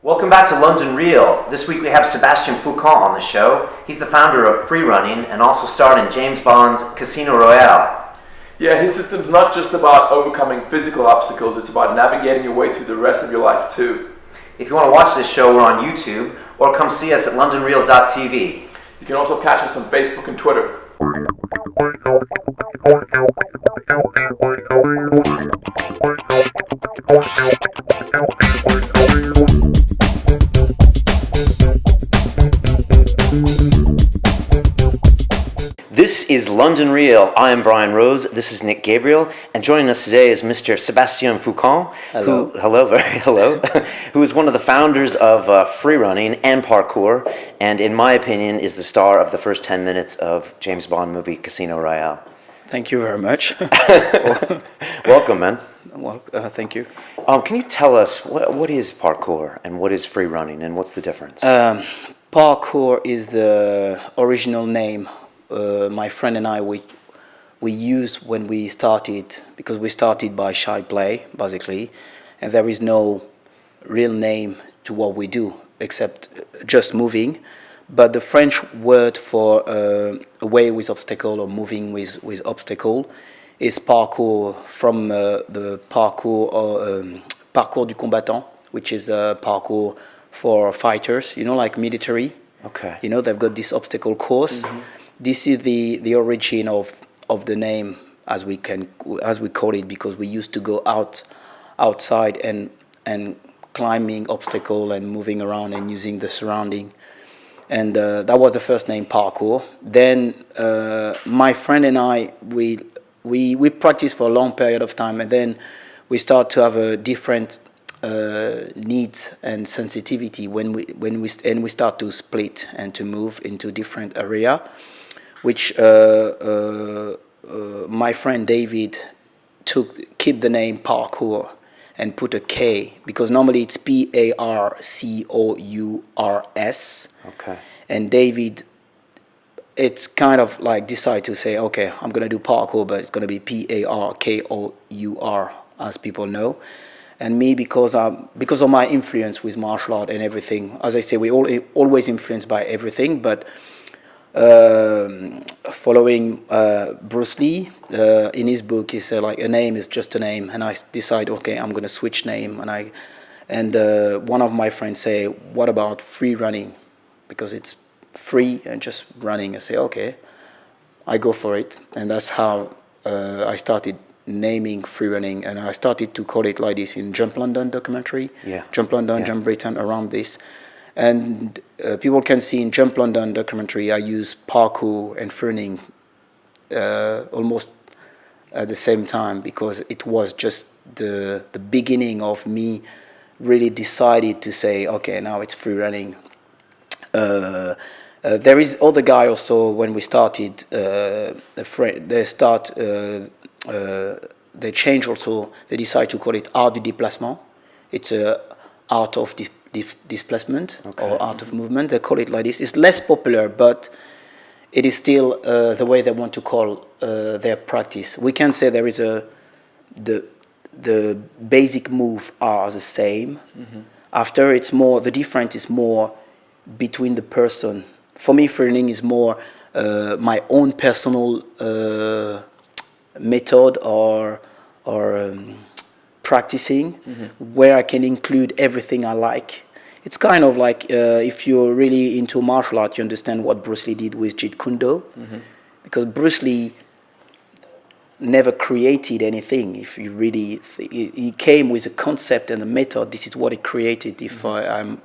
Welcome back to London Real. This week we have Sébastien Foucan on the show. He's the founder of Freerunning and also starred in James Bond's Casino Royale. Yeah, his system's not just about overcoming physical obstacles, it's about navigating your way through the rest of your life too. If you want to watch this show, we're on YouTube, or come see us at londonreal.tv. You can also catch us on Facebook and Twitter. This is London Real. I am Brian Rose. This is Nick Gabriel, and joining us today is Mr. Sébastien Foucan. Hello. Who is one of the founders of Freerunning and Parkour, and in my opinion is the star of the first 10 minutes of James Bond movie Casino Royale. Thank you very much. Welcome, man. Well, thank you. Can you tell us what is Parkour and what is Freerunning and what's the difference? Parkour is the original name my friend and I we used when we started, because we started by shy play basically, and there is no real name to what we do except just moving. But the French word for away with obstacle or moving with obstacle is parcours, from the parcours or parcours du combattant, which is a parkour for fighters, like military. Okay. They've got this obstacle course. Mm-hmm. This is the origin of the name, as we call it, because we used to go outside and climbing obstacle and moving around and using the surrounding. And that was the first name, Parkour. Then my friend and I, we practiced for a long period of time, and then we start to have a different needs and sensitivity when we start to split and to move into different area, which my friend David keep the name Parkour and put a K, because normally it's Parcours. Okay. And David, it's kind of like decide to say, okay, I'm gonna do parkour, but it's gonna be Parkour, as people know. And me, because of my influence with martial art and everything, as I say, we always influenced by everything, but following Bruce Lee, in his book, he said like a name is just a name, and I decide, okay, I'm gonna switch name, and one of my friends say, what about free running, because it's free and just running. I say, okay, I go for it, and that's how I started naming Freerunning, and I started to call it like this in Jump London documentary. Yeah. Jump London, yeah. Jump Britain, around this. And people can see in Jump London documentary I use parkour and Freerunning almost at the same time, because it was just the beginning of me really decided to say, okay, now it's Freerunning. There is other guy also, when we started, they change also, they decide to call it art du déplacement. It's art of displacement, okay, or art of movement. They call it like this. It's less popular, but it is still the way they want to call their practice. We can say there is the basic move are the same. Mm-hmm. After it's more, the difference is more between the person. For me, Freerunning is more my own personal method or practicing, mm-hmm, where I can include everything I like. It's kind of like if you're really into martial art, you understand what Bruce Lee did with Jeet Kune Do, mm-hmm, because Bruce Lee never created anything. If you really, he came with a concept and a method. This is what he created. Mm-hmm.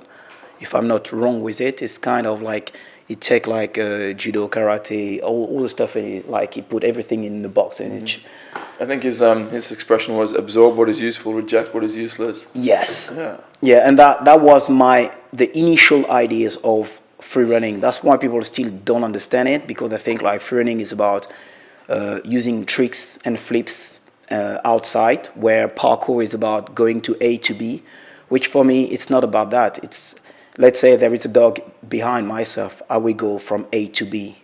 If I'm not wrong with it, it's kind of like he take like judo, karate, all the stuff, and he put everything in the box. And mm-hmm, I think his expression was absorb what is useful, reject what is useless. Yes. Yeah, and that was the initial ideas of Freerunning. That's why people still don't understand it, because they think like Freerunning is about using tricks and flips outside, where parkour is about going to A to B, which for me it's not about that. It's, let's say there is a dog behind myself, I will go from A to B,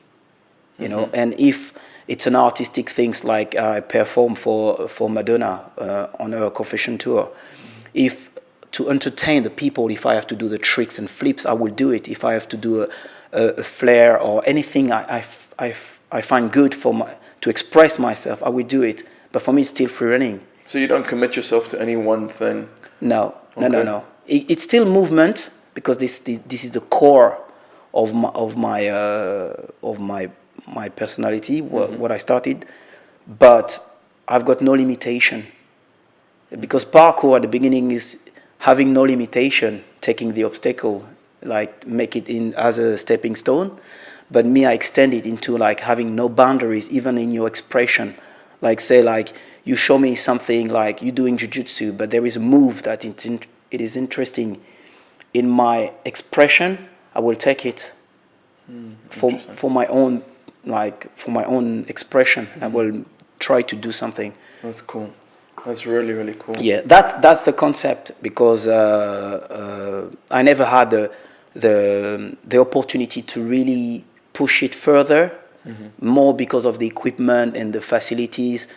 mm-hmm, and if it's an artistic things like I perform for Madonna on her confession tour, mm-hmm, if to entertain the people. If I have to do the tricks and flips, I will do it. If I have to do a flare or anything I find good to express myself, I will do it. But for me, it's still free running. So you don't commit yourself to any one thing? No. Okay. It's still movement, because this is the core of my personality, what I started. But I've got no limitation, because parkour at the beginning is having no limitation, taking the obstacle, like make it in as a stepping stone. But me, I extend it into like having no boundaries, even in your expression. Like say, like you show me something, like you're doing jiu-jitsu, but there is a move that it is interesting in my expression. I will take it for my own, like for my own expression. I will try to do something. That's cool. That's really, really cool. Yeah, that's the concept, because I never had the opportunity to really push it further, more because of the equipment and the facilities.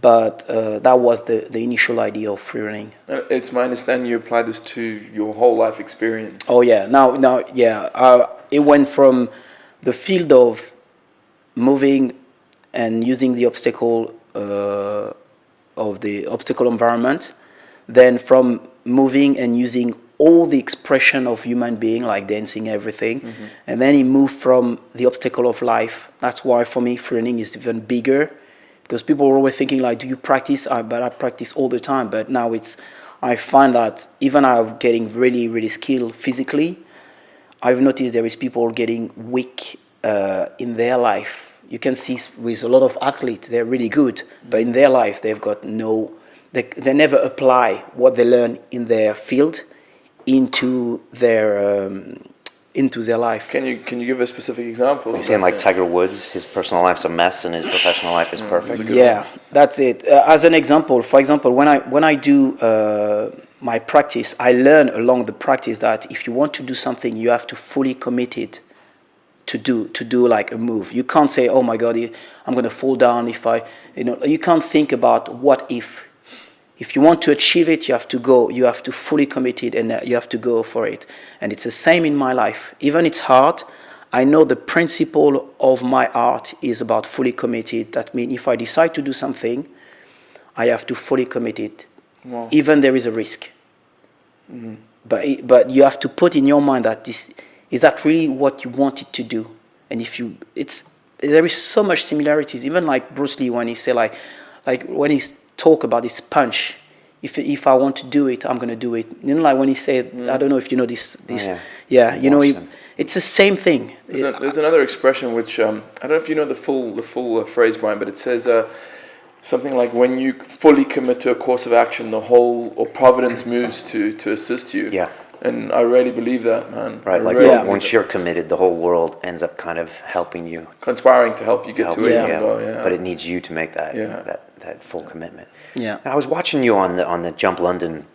But that was the initial idea of freerunning. It's my understanding you apply this to your whole life experience. Oh yeah, now yeah. It went from the field of moving and using the obstacle of the obstacle environment, then from moving and using all the expression of human being, like dancing, everything, and then it moved from the obstacle of life. That's why for me freerunning is even bigger, because people were always thinking like, do you practice? But I practice all the time. But now I find that even I'm getting really, really skilled physically, I've noticed there is people getting weak in their life. You can see with a lot of athletes, they're really good, but in their life, they've got they never apply what they learn in their field into their life. Can you give a specific example? You're saying like Tiger Woods, his personal life's a mess and his professional life is perfect. Yeah, that's it. As an example, for example, when I do my practice, I learn along the practice that if you want to do something, you have to fully commit it to do like a move. You can't say, oh my God, I'm going to fall down if you can't think about what if. If you want to achieve it, you have to fully commit it, and you have to go for it. And it's the same in my life. Even it's hard, I know the principle of my art is about fully committed. That means if I decide to do something, I have to fully commit it. Wow. Even there is a risk. But you have to put in your mind that is that really what you wanted to do? And there is so much similarities. Even like Bruce Lee, when he say like when he talk about this punch, if I want to do it, I'm gonna do it. You know, like when he said, I don't know if you know this. You know, it's the same thing. There's another expression which I don't know if you know the full phrase, Brian, but it says something like, when you fully commit to a course of action, the whole or providence moves to assist you. Yeah. And I really believe that, man. Right, like once you're committed, the whole world ends up kind of helping you. Conspiring to help you get to where you want to go, But it needs you to make that full commitment. Yeah. And I was watching you on the Jump London,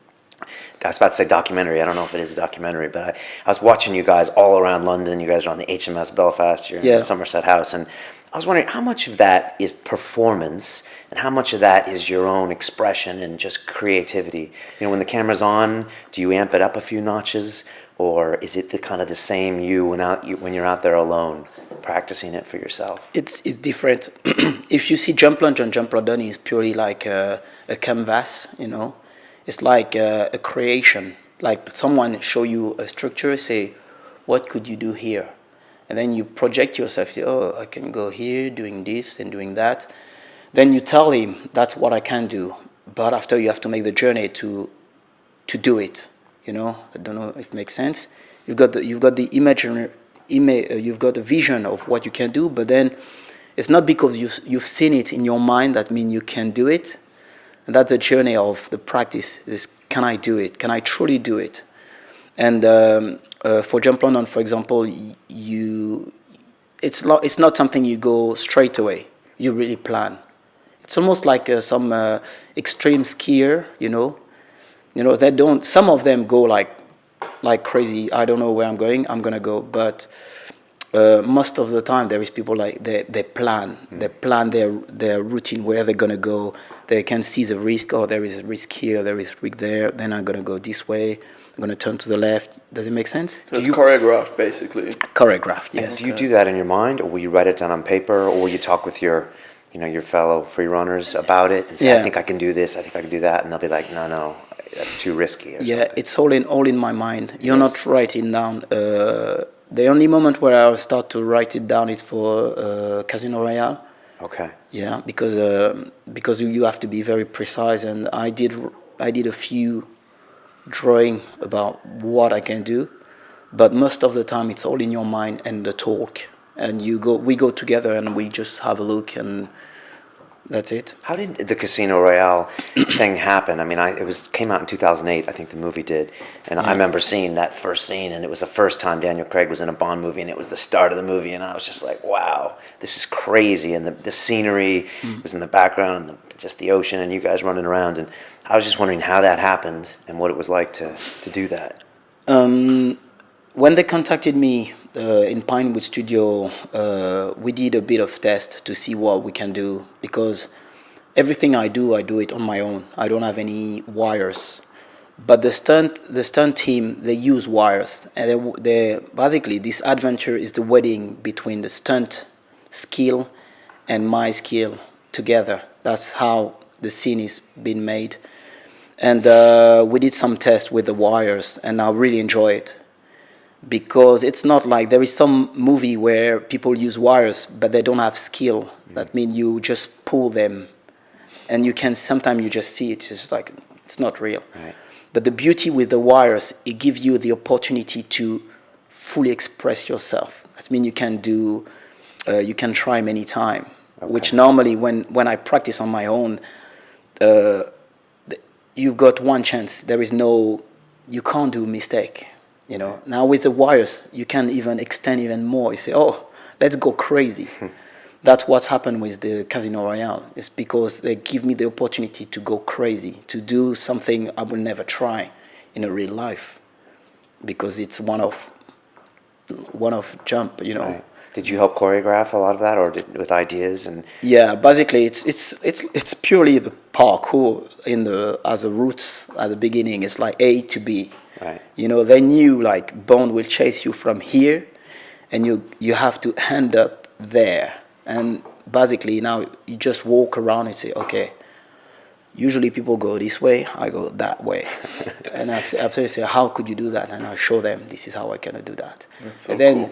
I was about to say documentary, I don't know if it is a documentary, but I was watching you guys all around London. You guys are on the HMS Belfast, you're in the Somerset House, and I was wondering how much of that is performance and how much of that is your own expression and just creativity. You know, when the camera's on, do you amp it up a few notches, or is it the kind of the same when you're out there alone, practicing it for yourself? It's different. If you see Jump Lunge and Jump London, is purely like a canvas. You know, it's like a creation. Like someone show you a structure, say, what could you do here? And then you project yourself, say, oh, I can go here, doing this and doing that. Then you tell him, that's what I can do. But after you have to make the journey to do it. You know, I don't know if it makes sense. You've got the imaginary, you've got a vision of what you can do, but then it's not because you've seen it in your mind that means you can do it. And that's the journey of the practice. Is, can I do it? Can I truly do it? And for Jump London, for example, it's not something you go straight away. You really plan. It's almost like some extreme skier, you know. They don't. Some of them go like crazy. I don't know where I'm going. I'm gonna go. But most of the time, there is people like they plan. They plan their routine, where they're gonna go. they can see the risk. Oh, there is a risk here, there is a risk there. Then I'm gonna go this way. I'm gonna turn to the left. Does it make sense? So it's choreographed, basically. Choreographed, yes. Do you do that in your mind, or will you write it down on paper, or will you talk with your, your fellow free runners about it and say, I think I can do this, I think I can do that, and they'll be like, no, that's too risky. Or something. It's all in my mind. You're not writing down. The only moment where I'll start to write it down is for Casino Royale. Okay. Yeah, because you have to be very precise, and I did a few drawing about what I can do, but most of the time it's all in your mind and the talk, and we go together and we just have a look, and that's it. How did the Casino Royale thing happen? I mean, came out in 2008, I think the movie did, and I remember seeing that first scene, and it was the first time Daniel Craig was in a Bond movie, and it was the start of the movie, and I was just like, wow, this is crazy, and the scenery was in the background, and just the ocean, and you guys running around, and I was just wondering how that happened and what it was like to do that. When they contacted me in Pinewood Studio, we did a bit of test to see what we can do, because everything I do it on my own. I don't have any wires. But the stunt team, they use wires, and they basically, this adventure is the wedding between the stunt skill and my skill together. That's how the scene is being made. And we did some tests with the wires, and I really enjoy it, because it's not like there is some movie where people use wires but they don't have skill. That means you just pull them, and sometimes you just see it. It's just like, it's not real. Right. But the beauty with the wires, it gives you the opportunity to fully express yourself. That means you can try many times, which normally when I practice on my own, you've got one chance. You can't do mistake. Now with the wires, you can even extend even more. You say, oh, let's go crazy. That's what's happened with the Casino Royale. It's because they give me the opportunity to go crazy, to do something I will never try in a real life, because it's one of jump. Right. Did you help choreograph a lot of that, or with ideas and? Yeah, basically it's purely the parkour as a roots at the beginning. It's like A to B. Right. They knew like Bond will chase you from here, and you have to end up there. And basically now you just walk around and say, okay, usually people go this way, I go that way. And after they say, how could you do that? And I show them, this is how I can do that. That's so cool.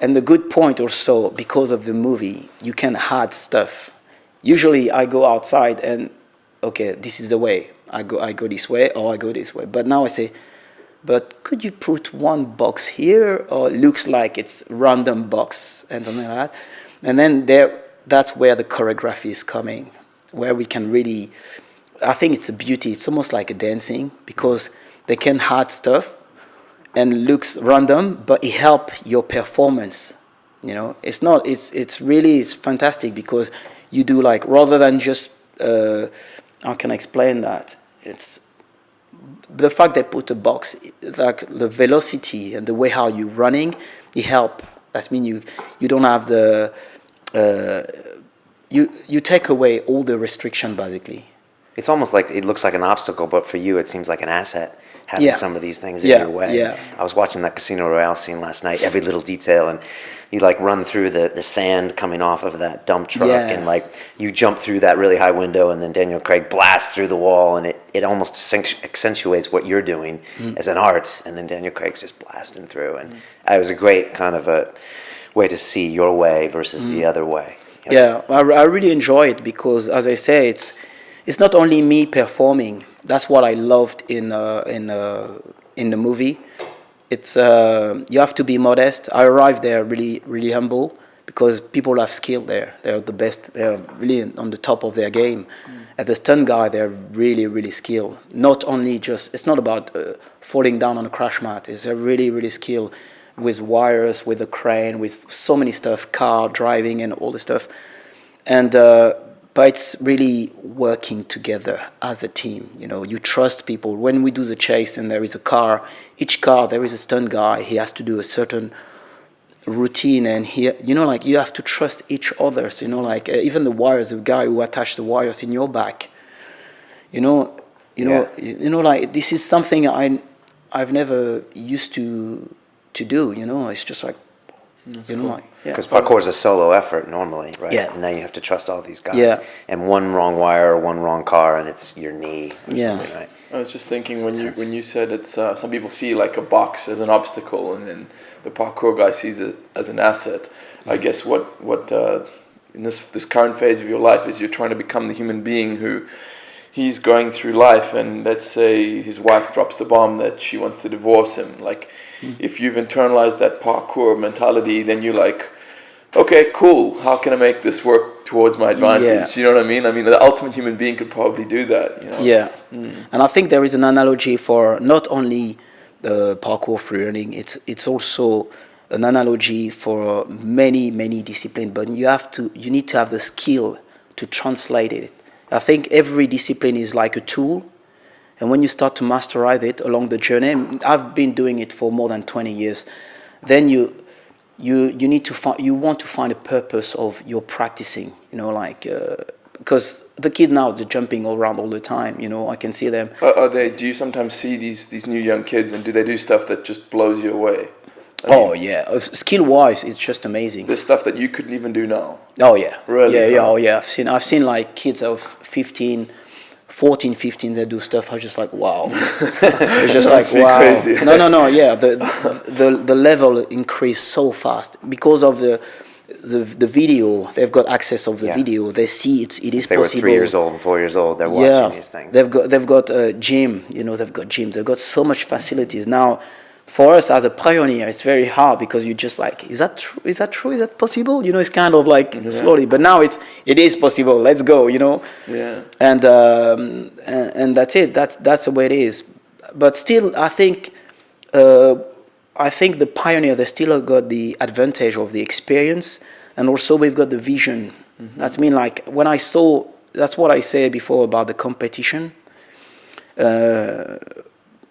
And the good point also, because of the movie, you can add stuff. Usually I go outside and, okay, this is the way. I go this way, or I go this way. But now I say, but could you put one box here, or it looks like it's random box and something like that? And then that's where the choreography is coming, where we can really, I think it's a beauty. It's almost like a dancing, because they can add stuff and looks random, but it helps your performance. It's fantastic, because you do like, rather than just, how can I explain that? It's the fact they put a box, like the velocity and the way how you're running, it help. That means you don't have you take away all the restriction, basically. It's almost like it looks like an obstacle, but for you it seems like an asset, having some of these things in your way. Yeah. I was watching that Casino Royale scene last night, every little detail, and you like run through the sand coming off of that dump truck, and like you jump through that really high window, and then Daniel Craig blasts through the wall, and it almost accentuates what you're doing as an art, and then Daniel Craig's just blasting through, and it was a great kind of a way to see your way versus the other way. Yeah, I really enjoy it, because, as I say, it's not only me performing. That's what I loved in the movie. It's you have to be modest. I arrived there really, really humble, because people have skill there. They're the best. They're really on the top of their game. And the stunt guy, they're really, really skilled. Not only it's not about falling down on a crash mat. It's a really, really skilled with wires, with a crane, with so many stuff, car driving and all this stuff. And but it's really working together as a team. You trust people. When we do the chase and there is a car, each car there is a stunt guy. He has to do a certain routine, and you have to trust each other. So, even the wires, the guy who attached the wires in your back, Like this is something I've never used to do. It's just like, cool. like, yeah. Because parkour is a solo effort normally, right? Yeah. And now you have to trust all these guys. Yeah. And one wrong wire or one wrong car, and it's your knee or Yeah. something, right? I was just thinking when you said it's some people see like a box as an obstacle, and then the parkour guy sees it as an asset. I guess what in this current phase of your life is you're trying to become the human being who he's going through life, and let's say his wife drops the bomb that she wants to divorce him. Like, if you've internalized that parkour mentality, then you're like, okay, cool. How can I make this work towards my advantage? You know what I mean? I mean, the ultimate human being could probably do that. Yeah. And I think there is an analogy for not only the parkour freerunning. It's also an analogy for many disciplines. But you need to have the skill to translate it. I think every discipline is like a tool, and when you start to masterize it along the journey, I've been doing it for more than 20 years, then you need to want to find a purpose of your practicing, because the kid now, they're jumping all around all the time, I can see them. Do you sometimes see these new young kids, and do they do stuff that just blows you away? Yeah, skill-wise, it's just amazing. There's stuff that you couldn't even do now. Oh yeah, really? Yeah. Oh yeah. I've seen like kids of 14, 15 that do stuff. I was just like, wow. It's just like, wow. Crazy. No. Yeah, the level increased so fast because of the video. They've got access of the video. They see it is they possible. They were 3 years old and 4 years old. They're watching these things. They've got a gym. They've got gyms. They've got so much facilities now. For us as a pioneer, it's very hard because you're just like, is that true? Is that true? Is that possible? It's kind of like slowly, but now it is possible. Let's go, Yeah. And that's it. That's the way it is. But still, I think the pioneer, they still got the advantage of the experience, and also we've got the vision. That's mean like when I saw. That's what I said before about the competition.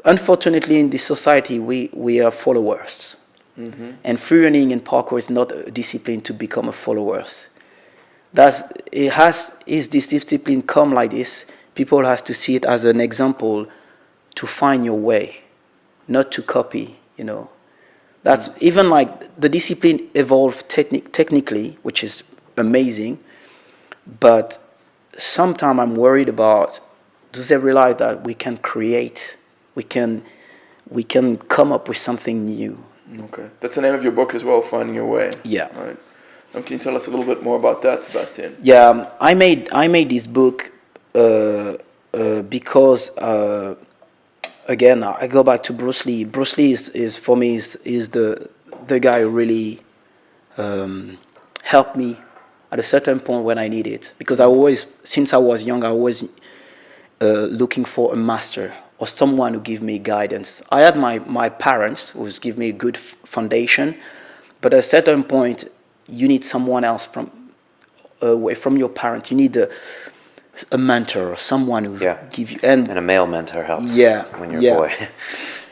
Unfortunately, in this society, we are followers. And freerunning and parkour is not a discipline to become a followers. Is this discipline come like this? People has to see it as an example to find your way, not to copy. That's even like the discipline evolved technically, which is amazing. But sometimes I'm worried about, do they realize that we can create? We can come up with something new. Okay, that's the name of your book as well, Finding Your Way. Yeah. All right. Can you tell us a little bit more about that, Sébastien? Yeah, I made this book because again I go back to Bruce Lee. Bruce Lee is for me is the guy who really helped me at a certain point when I need it, because since I was young, I was looking for a master or someone who give me guidance. I had my parents who give me a good foundation, but at a certain point, you need someone else away from your parents. You need a mentor or someone who give you and a male mentor helps. When you're a boy.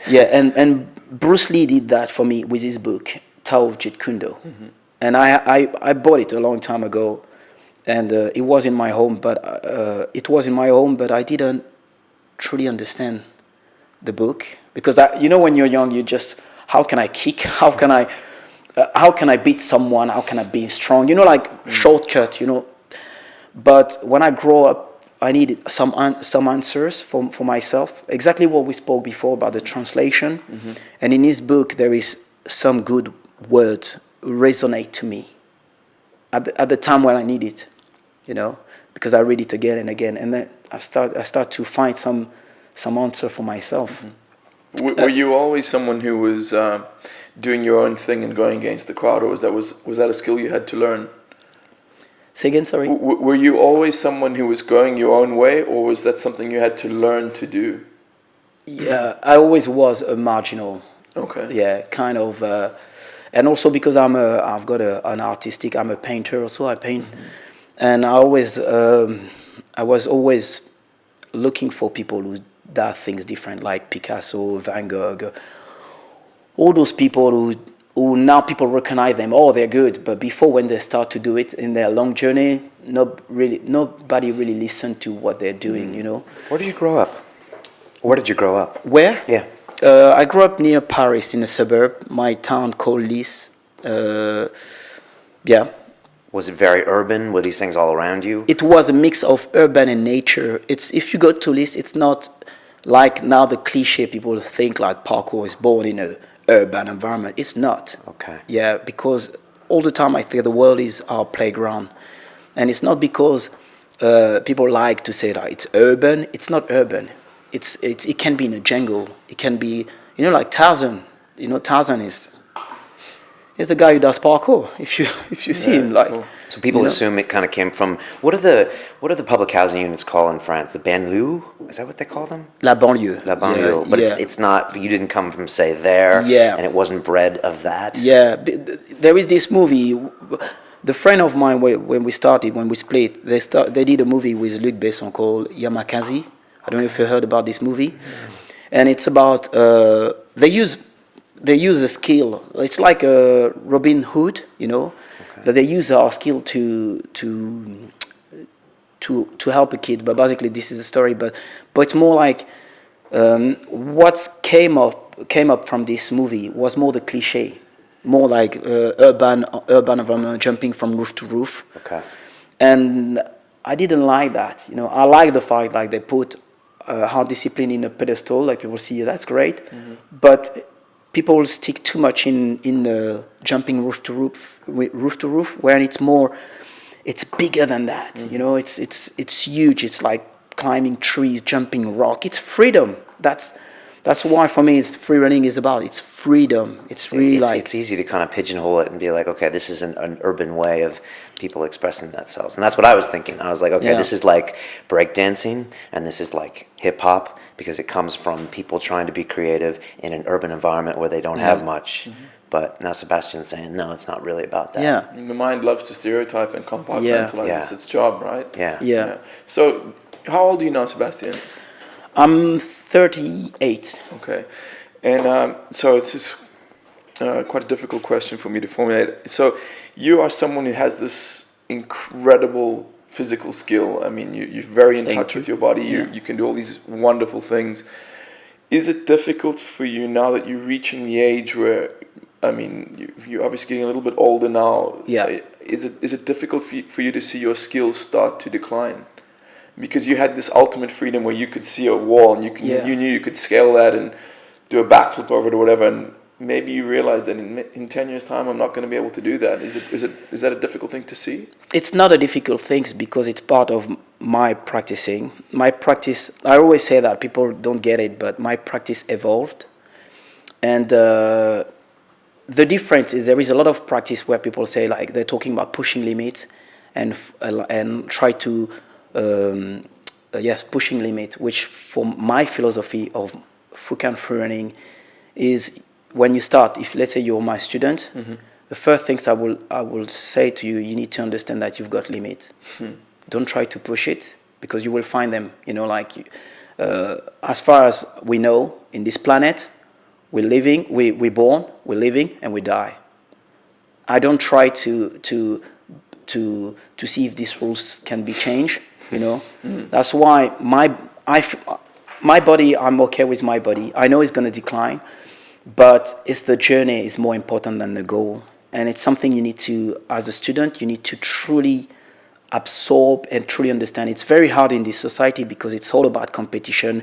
and Bruce Lee did that for me with his book Tao of Jeet Kune Do, and I bought it a long time ago, and it was in my home, but I didn't truly understand the book, because when you're young, you just, how can I kick? How can I beat someone? How can I be strong? Shortcut. But when I grow up, I needed some answers for myself. Exactly what we spoke before about the translation. And in his book, there is some good words resonate to me at the time when I need it. Because I read it again and again, and then I start to find some answer for myself. Were you always someone who was doing your own thing and going against the crowd, or was that a skill you had to learn? Say again, sorry. Were you always someone who was going your own way, or was that something you had to learn to do? Yeah, I always was a marginal. Okay. Yeah, kind of, and also because I'm a painter. Also, I paint. And I was always looking for people who do things different, like Picasso, Van Gogh, all those people who now people recognize them. Oh, they're good. But before, when they start to do it in their long journey, nobody really listened to what they're doing, you know. Where did you grow up? Where did you grow up? Where? Yeah. I grew up near Paris in a suburb, my town called Nice. Yeah. Was it very urban? Were these things all around you? It was a mix of urban and nature. It's if you go to Nice, it's not like now the cliché people think like parkour is born in a urban environment. It's not. Okay. Yeah, because all the time I think the world is our playground, and it's not because people like to say that it's urban. It's not urban. It can be in a jungle. It can be, you know, like Tarzan. You know, Tarzan is the guy who does parkour. If you see him, like. Cool. So people assume it kind of came from what are the public housing units called in France? The banlieue? Is that what they call them? La banlieue. La banlieue. Yeah, But yeah. it's not. You didn't come from say there. Yeah. And it wasn't bred of that. Yeah, there is this movie. The friend of mine, when we split, they did a movie with Luc Besson called Yamakasi. I don't know if you heard about this movie. And it's about they use a skill. It's like a Robin Hood, you know, but they use our skill to help a kid. But basically, this is the story. But it's more like what came up from this movie was more the cliché, more like urban environment, jumping from roof to roof. Okay. And I didn't like that. You know, I like the fact like they put hard discipline in a pedestal, like people see that's great, but people stick too much in jumping roof to roof, where it's bigger than that. You know, it's huge. It's like climbing trees, jumping rock. It's freedom. That's why for me it's free running is about. It's freedom. It's really it's easy to kind of pigeonhole it and be like, okay, this is an urban way of people expressing themselves, and that's what I was thinking. I was like, okay, this is like breakdancing, and this is like hip hop because it comes from people trying to be creative in an urban environment where they don't have much. But now Sebastian's saying, no, it's not really about that. Yeah. The mind loves to stereotype and compartmentalize. Yeah. It's its job, right? Yeah. So, how old are you now, Sebastian? I'm 38. Okay. And so it's just quite a difficult question for me to formulate. So you are someone who has this incredible physical skill. I mean, you're very in touch with your body. You can do all these wonderful things. Is it difficult for you now that you're reaching the age where, I mean, you're obviously getting a little bit older now. Yeah. Is it difficult for you to see your skills start to decline? Because you had this ultimate freedom where you could see a wall and you knew you could scale that and do a backflip over it or whatever, and maybe you realize that in 10 years' time I'm not going to be able to do that. Is that a difficult thing to see? It's not a difficult thing because it's part of my practicing. My practice, I always say that people don't get it, but my practice evolved. And the difference is there is a lot of practice where people say like they're talking about pushing limits and try to pushing limit, which for my philosophy of Foucan freerunning is when you start, if let's say you're my student, the first things I will say to you, you need to understand that you've got limits. Don't try to push it because you will find them. You know, like as far as we know in this planet, we're living, we're born, we're living, and we die. I don't try to see if these rules can be changed. You know, that's why my body, I'm okay with my body. I know it's going to decline, but it's the journey is more important than the goal. And it's something you need to, as a student, you need to truly absorb and truly understand. It's very hard in this society because it's all about competition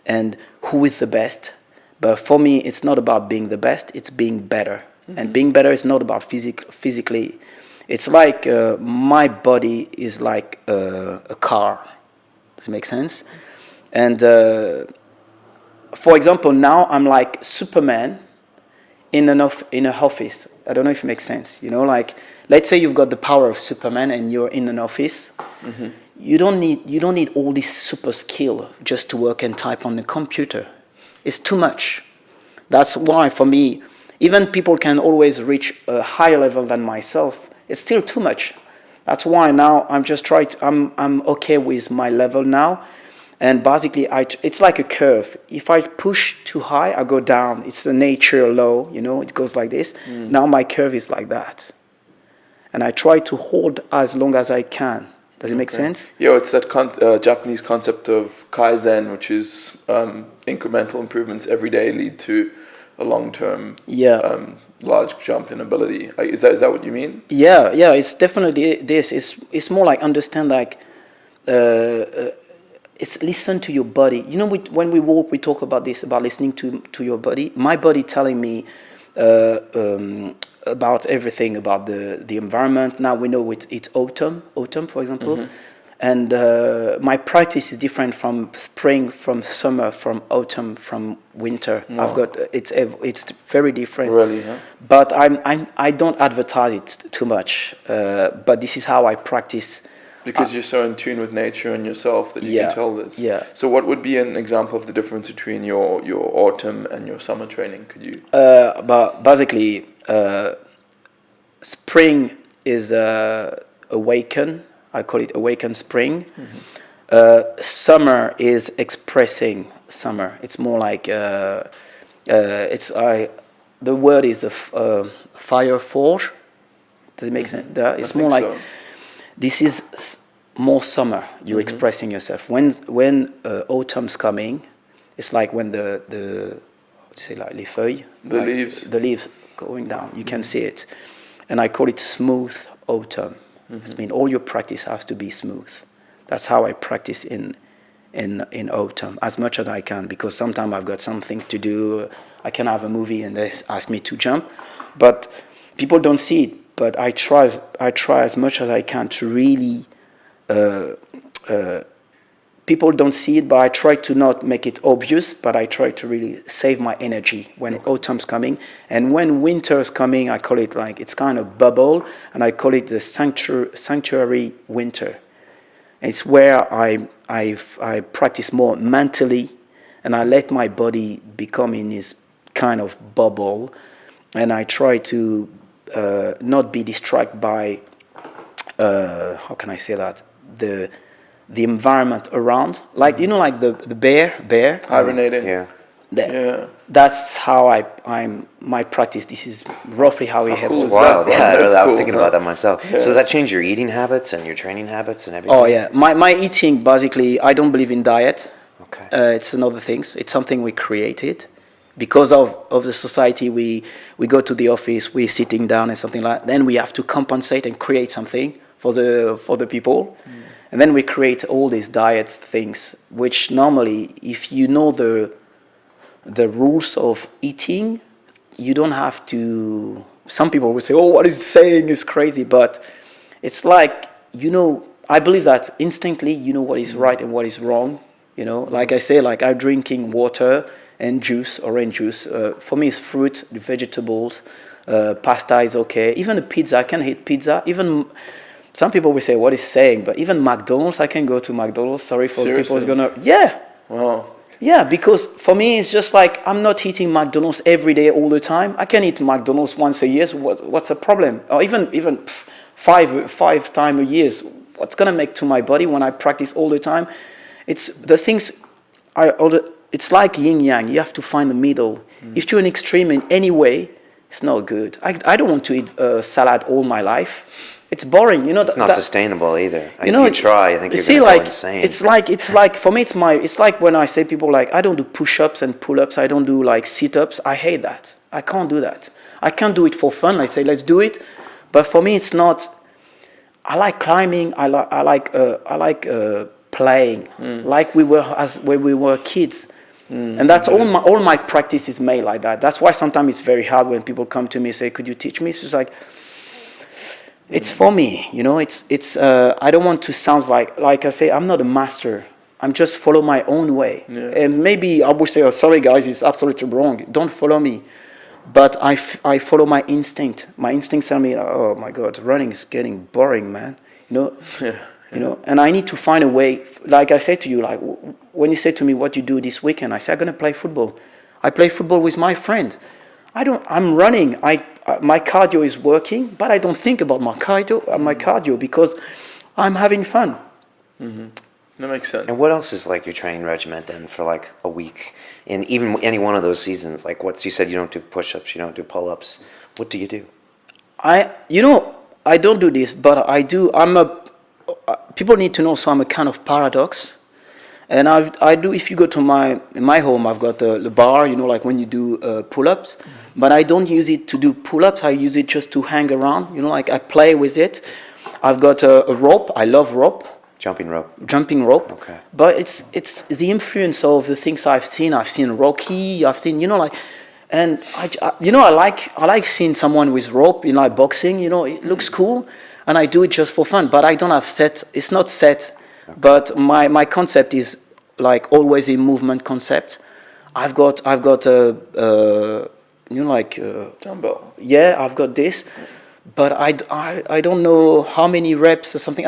and who is the best. But for me, it's not about being the best, it's being better. And being better is not about physically. It's like my body is like a car. Does it make sense? And for example, now I'm like Superman in an office. I don't know if it makes sense. You know, like let's say you've got the power of Superman and you're in an office. You don't need all this super skill just to work and type on the computer. It's too much. That's why for me, even people can always reach a higher level than myself. It's still too much. That's why now I'm just I'm okay with my level now. And basically, it's like a curve. If I push too high, I go down. It's a nature law, you know, it goes like this. Now my curve is like that. And I try to hold as long as I can. Does it make sense? Yeah, it's that Japanese concept of kaizen, which is incremental improvements every day lead to a long-term large jump in ability. Is that what you mean? Yeah, it's definitely this. It's more like understand like it's listen to your body. You know, when we walk, we talk about this, about listening to your body. My body telling me about everything, about the environment. Now we know it's autumn, for example. And my practice is different from spring, from summer, from autumn, from winter. No. I've got it's very different. Really, huh? But I don't advertise it too much. But this is how I practice. Because you're so in tune with nature and yourself that you can tell this. Yeah. So what would be an example of the difference between your autumn and your summer training? Could you? But basically, spring is awaken. I call it awaken spring. Summer is expressing summer. It's more like the word is fire forge. Does it make sense? It's more like this is more summer. You're expressing yourself. When autumn's coming, it's like when the les feuilles, the leaves going down. You can see it, and I call it smooth autumn. I mean, all your practice has to be smooth. That's how I practice in autumn as much as I can, because sometimes I've got something to do. I can have a movie and they ask me to jump, but people don't see it. But I try as much as I can to really. People don't see it, but I try to not make it obvious. But I try to really save my energy when autumn's coming, and when winter's coming, I call it like it's kind of bubble, and I call it the sanctuary winter. It's where I practice more mentally, and I let my body become in this kind of bubble, and I try to not be distracted by how can I say that, the environment around, like like the bear hibernating. That's how my practice. This is roughly how it happens. Cool. Wow, That's I'm cool, thinking about that myself. So does that change your eating habits and your training habits and everything? Oh yeah, my eating, basically, I don't believe in diet. Okay. It's another thing. It's something we created because of the society. We go to the office, we're sitting down and something like that. Then we have to compensate and create something for the people. And then we create all these diets things, which normally, if you know the rules of eating, you don't have to. Some people will say, "Oh, what he's saying is crazy," but it's like, I believe that instinctively, what is right and what is wrong. Like I say, like I'm drinking water and juice, orange juice. For me, it's fruit, vegetables, pasta is okay. Even a pizza, I can eat pizza. Even some people will say, what is saying? But even McDonald's, I can go to McDonald's. Sorry for the people who's gonna. Yeah. Wow. Yeah, because for me, it's just like I'm not eating McDonald's every day all the time. I can eat McDonald's once a year. What's the problem? Or even five times a year. What's gonna make to my body when I practice all the time? It's the things. It's like yin yang. You have to find the middle. If you're an extreme in any way, it's not good. I don't want to eat salad all my life. It's boring, It's not sustainable either. If you try, I think you're going to go insane. It's like for me, it's like when I say people like I don't do push-ups and pull-ups. I don't do like sit-ups. I hate that. I can't do that. I can't do it for fun. Like say, let's do it, but for me, it's not. I like climbing. I like playing, like when we were kids, and that's all my practice is made like that. That's why sometimes it's very hard when people come to me and say, "Could you teach me?" It's just like. It's for me, it's I don't want to sound like I say, I'm not a master. I'm just follow my own way. Yeah. And maybe I would say, oh, sorry guys, it's absolutely wrong. Don't follow me. But I follow my instinct. My instincts tell me, oh my God, running is getting boring, man. And I need to find a way. Like I said to you, like when you say to me, what you do this weekend, I say, I'm going to play football. I play football with my friend. I'm running. My cardio is working, but I don't think about my cardio because I'm having fun. Mm-hmm. That makes sense. And what else is like your training regimen then for like a week? In even any one of those seasons, like you said, you don't do push-ups, you don't do pull-ups. What do you do? I don't do this, but I do. people need to know. So I'm a kind of paradox. And I do, if you go to in my home, I've got the bar, you know, like when you do pull-ups, but I don't use it to do pull-ups. I use it just to hang around, you know, like I play with it. I've got a rope. I love rope. Jumping rope. Okay. But it's the influence of the things I've seen. I've seen Rocky. I've seen, you know, like, and I like seeing someone with rope, you know, like boxing. You know, it looks cool, and I do it just for fun. But I don't have set. It's not set. Okay. But my concept is like always a movement concept. I've got a you know, like dumbbell. Yeah, I've got this, but I don't know how many reps or something.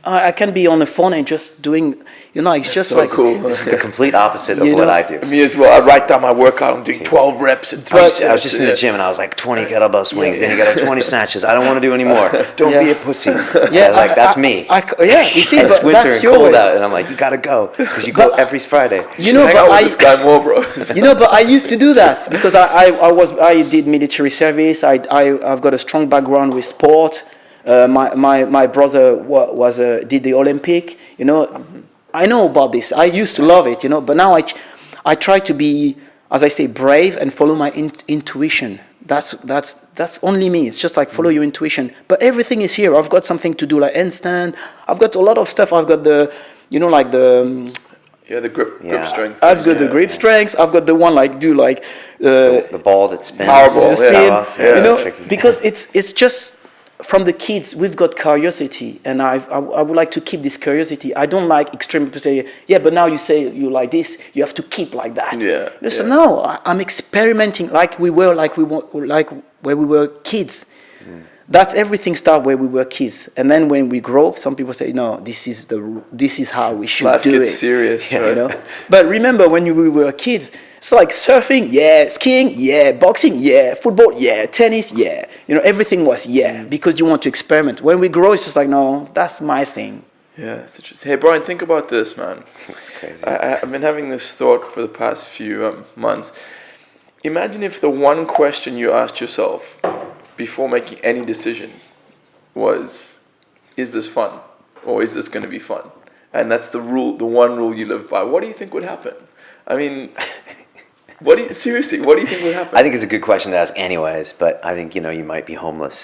I can be on the phone and just doing, you know, it's That's just so like cool. This is the complete opposite of You what know, I do. Me as well. I write down my workout. I'm doing 12 reps and 3 I sets. was just in the gym and I was like 20 kettlebell swings, then you got to 20 snatches. I don't want to do any more. Don't be a pussy. Yeah, like that's me. Yeah, you see, And but it's winter that's and your cold way. out, and I'm like, you gotta go because you go every Friday. You know, hang but out with this guy more, bro. You know, but I used to do that because I did military service. I've got a strong background with sport. My brother did the Olympic. You know, I know about this. I used to love it. You know, but now I try to be, as I say, brave and follow my intuition. That's only me. It's just like follow your intuition. But everything is here. I've got something to do like handstand. I've got a lot of stuff. I've got the, you know, like the. The grip strength. I've got the grip strengths. I've got the one like do like the ball that spins. Powerball, spin, you know, tricky. because it's just from the kids. We've got curiosity, and I would like to keep this curiosity. I don't like extreme people say, yeah, but now you say you like this, you have to keep like that. Listen, no, I'm experimenting like we were where we were kids. That's everything start where we were kids, and then when we grow up, some people say, "No, this is how we should Life do gets it." serious, right? You know. But remember, when we were kids, it's like surfing, yeah, skiing, yeah, boxing, yeah, football, yeah, tennis, yeah. You know, everything was because you want to experiment. When we grow, it's just like, no, that's my thing. Yeah, it's interesting. Hey, Brian, think about this, man. That's crazy. I've been having this thought for the past few months. Imagine if the one question you asked yourself before making any decision was, is this fun? Or is this going to be fun? And that's the rule, the one rule you live by. What do you think would happen? I mean, seriously, what do you think would happen? I think it's a good question to ask anyways, but I think, you know, you might be homeless.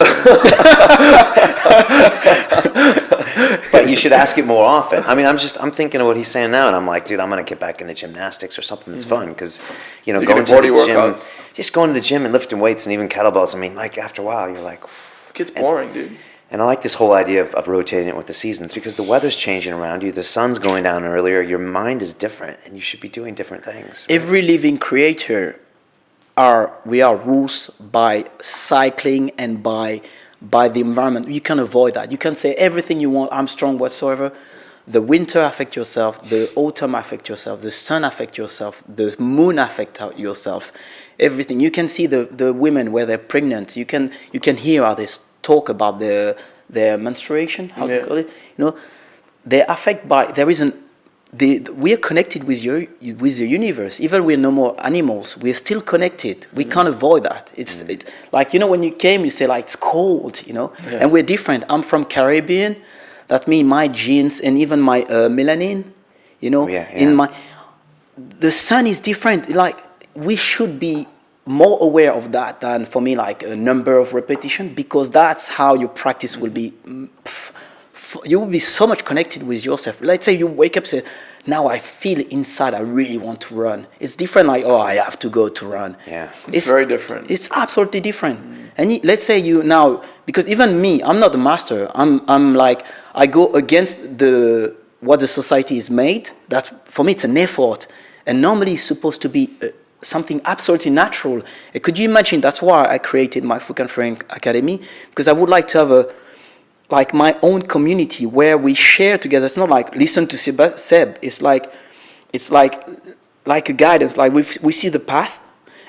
But you should ask it more often. I mean, I'm thinking of what he's saying now, and I'm like, dude, I'm going to get back into gymnastics or something that's fun, because, you know, going to the gym, just going to the gym and lifting weights and even kettlebells, I mean, like, after a while, you're like... It gets boring, dude. And I like this whole idea of rotating it with the seasons, because the weather's changing around you, the sun's going down earlier, your mind is different, and you should be doing different things. Right? Every living creature, we are rules by cycling and by the environment. You can avoid that. You can say everything you want, I'm strong whatsoever. The winter affect yourself, the autumn affect yourself, the sun affect yourself, the moon affect yourself, everything. You can see the women where they're pregnant. You can hear how they talk about their menstruation, how you call it. You know, they affect by we are connected with the universe. Even we're no more animals, we're still connected. We can't avoid that. It's like, you know, when you came, you say like it's cold, you know, and we're different. I'm from Caribbean. That means my genes and even my melanin, you know, the sun is different. Like, we should be more aware of that than, for me, like a number of repetition, because that's how your practice will be. You will be so much connected with yourself. Let's say you wake up and say, now I feel inside I really want to run. It's different, like, oh, I have to go to run. Yeah. It's very different. It's absolutely different. And let's say you now, because even me, I'm not the master. I'm like, I go against what the society is made. That, for me, it's an effort. And normally it's supposed to be something absolutely natural. And could you imagine, that's why I created my Foucan Freerunning Academy, because I would like to have my own community where we share together. It's not like listen to Seb. It's like a guidance. Like we see the path,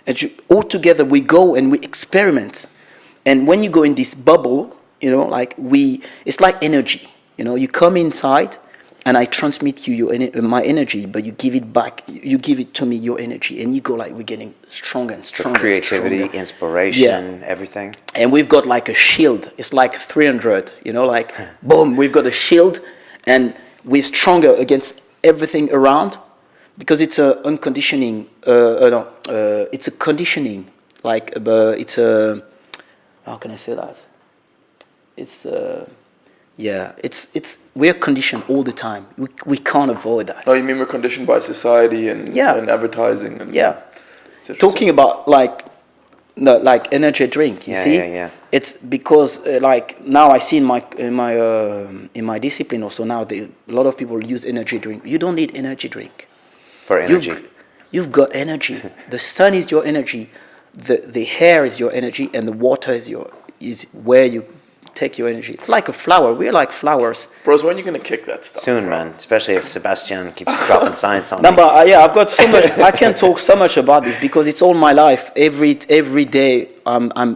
and all together we go and we experiment. And when you go in this bubble, you know, like it's like energy. You know, you come inside, and I transmit you my energy, but you give it back. You give it to me, your energy, and you go like we're getting stronger and stronger. So creativity, stronger. inspiration, everything. And we've got like a shield. It's like 300, like boom, we've got a shield, and we're stronger against everything around, because it's a unconditioning. It's a conditioning. Like it's a. How can I say that? It's it's we're conditioned all the time. We can't avoid that. Oh, you mean we're conditioned by society and advertising? And, Talking about like energy drink, you see? Yeah. It's because like now I see in my discipline also now a lot of people use energy drink. You don't need energy drink. For energy. You've got energy. The sun is your energy. The hair is your energy, and the water is where you take your energy. It's like a flower. We're like flowers. Bros, when are you gonna kick that stuff? Soon, man. Especially if Sébastien keeps dropping science on me. But I've got so much. I can talk so much about this because it's all my life. Every day I'm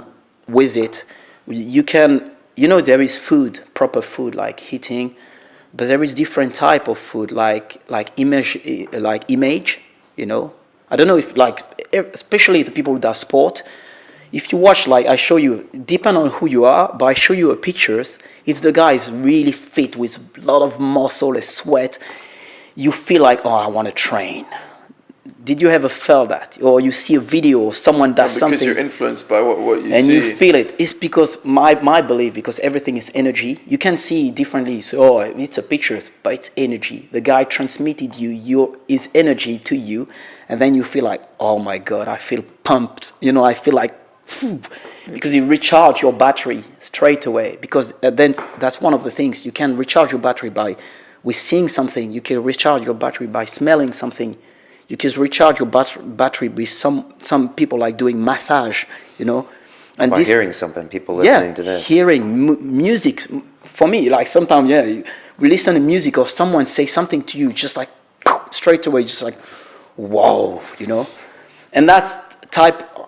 with it. You can, there is food, proper food like eating, but there is different type of food like image. I don't know if especially the people that sport. If you watch, I show you, depend on who you are, but I show you pictures. If the guy is really fit with a lot of muscle and sweat, you feel like, oh, I want to train. Did you ever feel that? Or you see a video or someone does something. Because you're influenced by what you see. And you feel it. It's because my belief, because everything is energy. You can see differently. So, it's a picture, but it's energy. The guy transmitted his energy to you. And then you feel like, oh my God, I feel pumped. I feel like, because you recharge your battery straight away. Because then that's one of the things. You can recharge your battery with seeing something. You can recharge your battery by smelling something. You can recharge your battery with some people like doing massage, And by hearing something, people listening to this. Hearing music. For me, like sometimes, we listen to music or someone say something to you, just like straight away, just like, whoa, And that's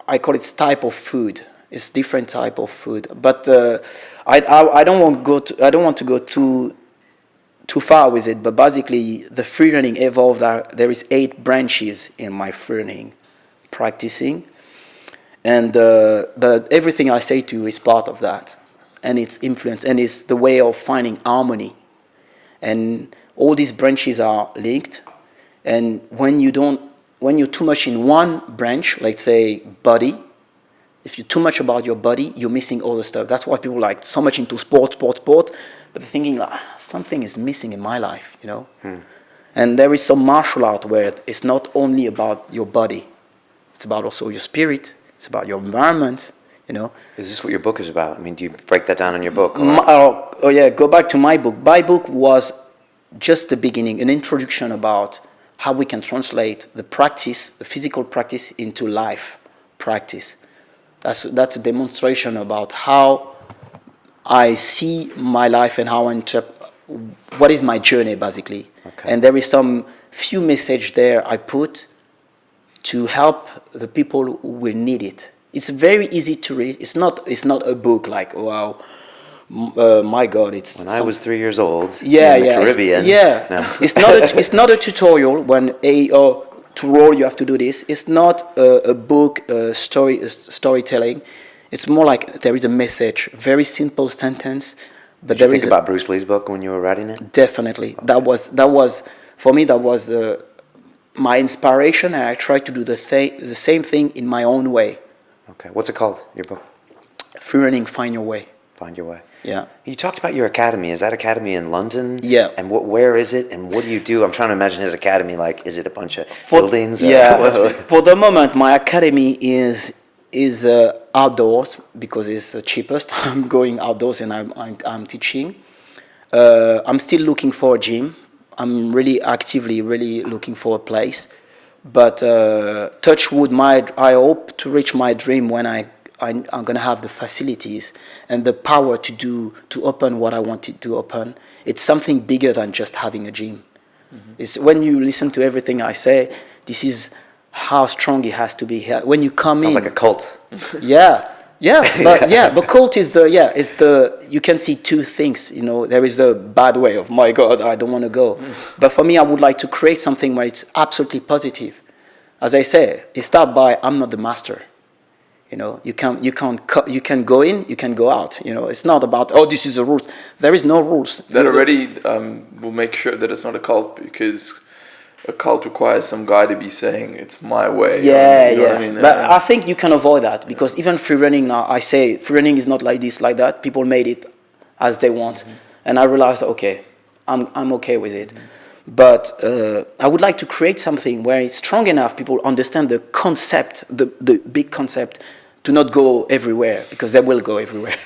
I call it type of food. It's different type of food. But I don't want to go too far with it, but basically the freerunning evolved. There is 8 branches in my freerunning practicing, and but everything I say to you is part of that, and it's influence, and it's the way of finding harmony, and all these branches are linked, and when you're too much in one branch, like say body, if you're too much about your body, you're missing all the stuff. That's why people like so much into sport, but they're thinking like, something is missing in my life, And there is some martial art where it's not only about your body, it's about also your spirit, it's about your environment, Is this what your book is about? I mean, do you break that down in your book? Go back to my book. My book was just the beginning, an introduction about how we can translate the practice, the physical practice, into life practice. That's a demonstration about how I see my life and how I interpret what is my journey, basically. Okay. And there is some few message there I put to help the people who will need it. It's very easy to read. It's not a book like, wow, my God, it's. When I was 3 years old, in the Caribbean. No. It's not a tutorial. To roll, you have to do this. It's not a book, storytelling. It's more like there is a message, very simple sentence. But Did you think about Bruce Lee's book when you were writing it? Definitely. Okay. That was for me. That was my inspiration, and I tried to do the same thing in my own way. Okay. What's it called? Your book? Freerunning, Find Your Way. Find Your Way. Yeah. You talked about your academy. Is that academy in London? Yeah. And where is it? And what do you do? I'm trying to imagine his academy. Like, is it a bunch of buildings? For the moment, my academy is outdoors because it's the cheapest. I'm going outdoors and I'm teaching. I'm still looking for a gym. I'm really actively looking for a place. But touch wood, I hope to reach my dream when I'm gonna have the facilities and the power to open what I wanted to open. It's something bigger than just having a gym. Mm-hmm. It's when you listen to everything I say, this is how strong it has to be. When you come Sounds like a cult. Yeah, but cult is you can see two things, you know. There is the bad way of, my God, I don't want to go. But for me, I would like to create something where it's absolutely positive. As I say, it starts by, I'm not the master. You know, you can go in, you can go out. You know, it's not about, oh, this is the rules. There is no rules. That already will make sure that it's not a cult, because a cult requires some guy to be saying it's my way. Yeah, you know what I mean? But I think you can avoid that, because even free running now, I say free running is not like this, like that. People made it as they want, and I realized, okay, I'm okay with it. But I would like to create something where it's strong enough, people understand the concept, the big concept, to not go everywhere, because they will go everywhere.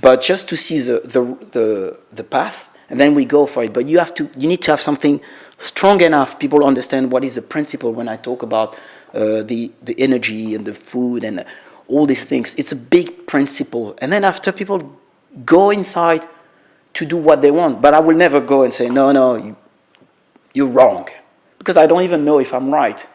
But just to see the path, and then we go for it. But you need to have something strong enough, people understand what is the principle when I talk about the energy and the food and all these things. It's a big principle. And then after, people go inside to do what they want. But I will never go and say, no, you're wrong, because I don't even know if I'm right.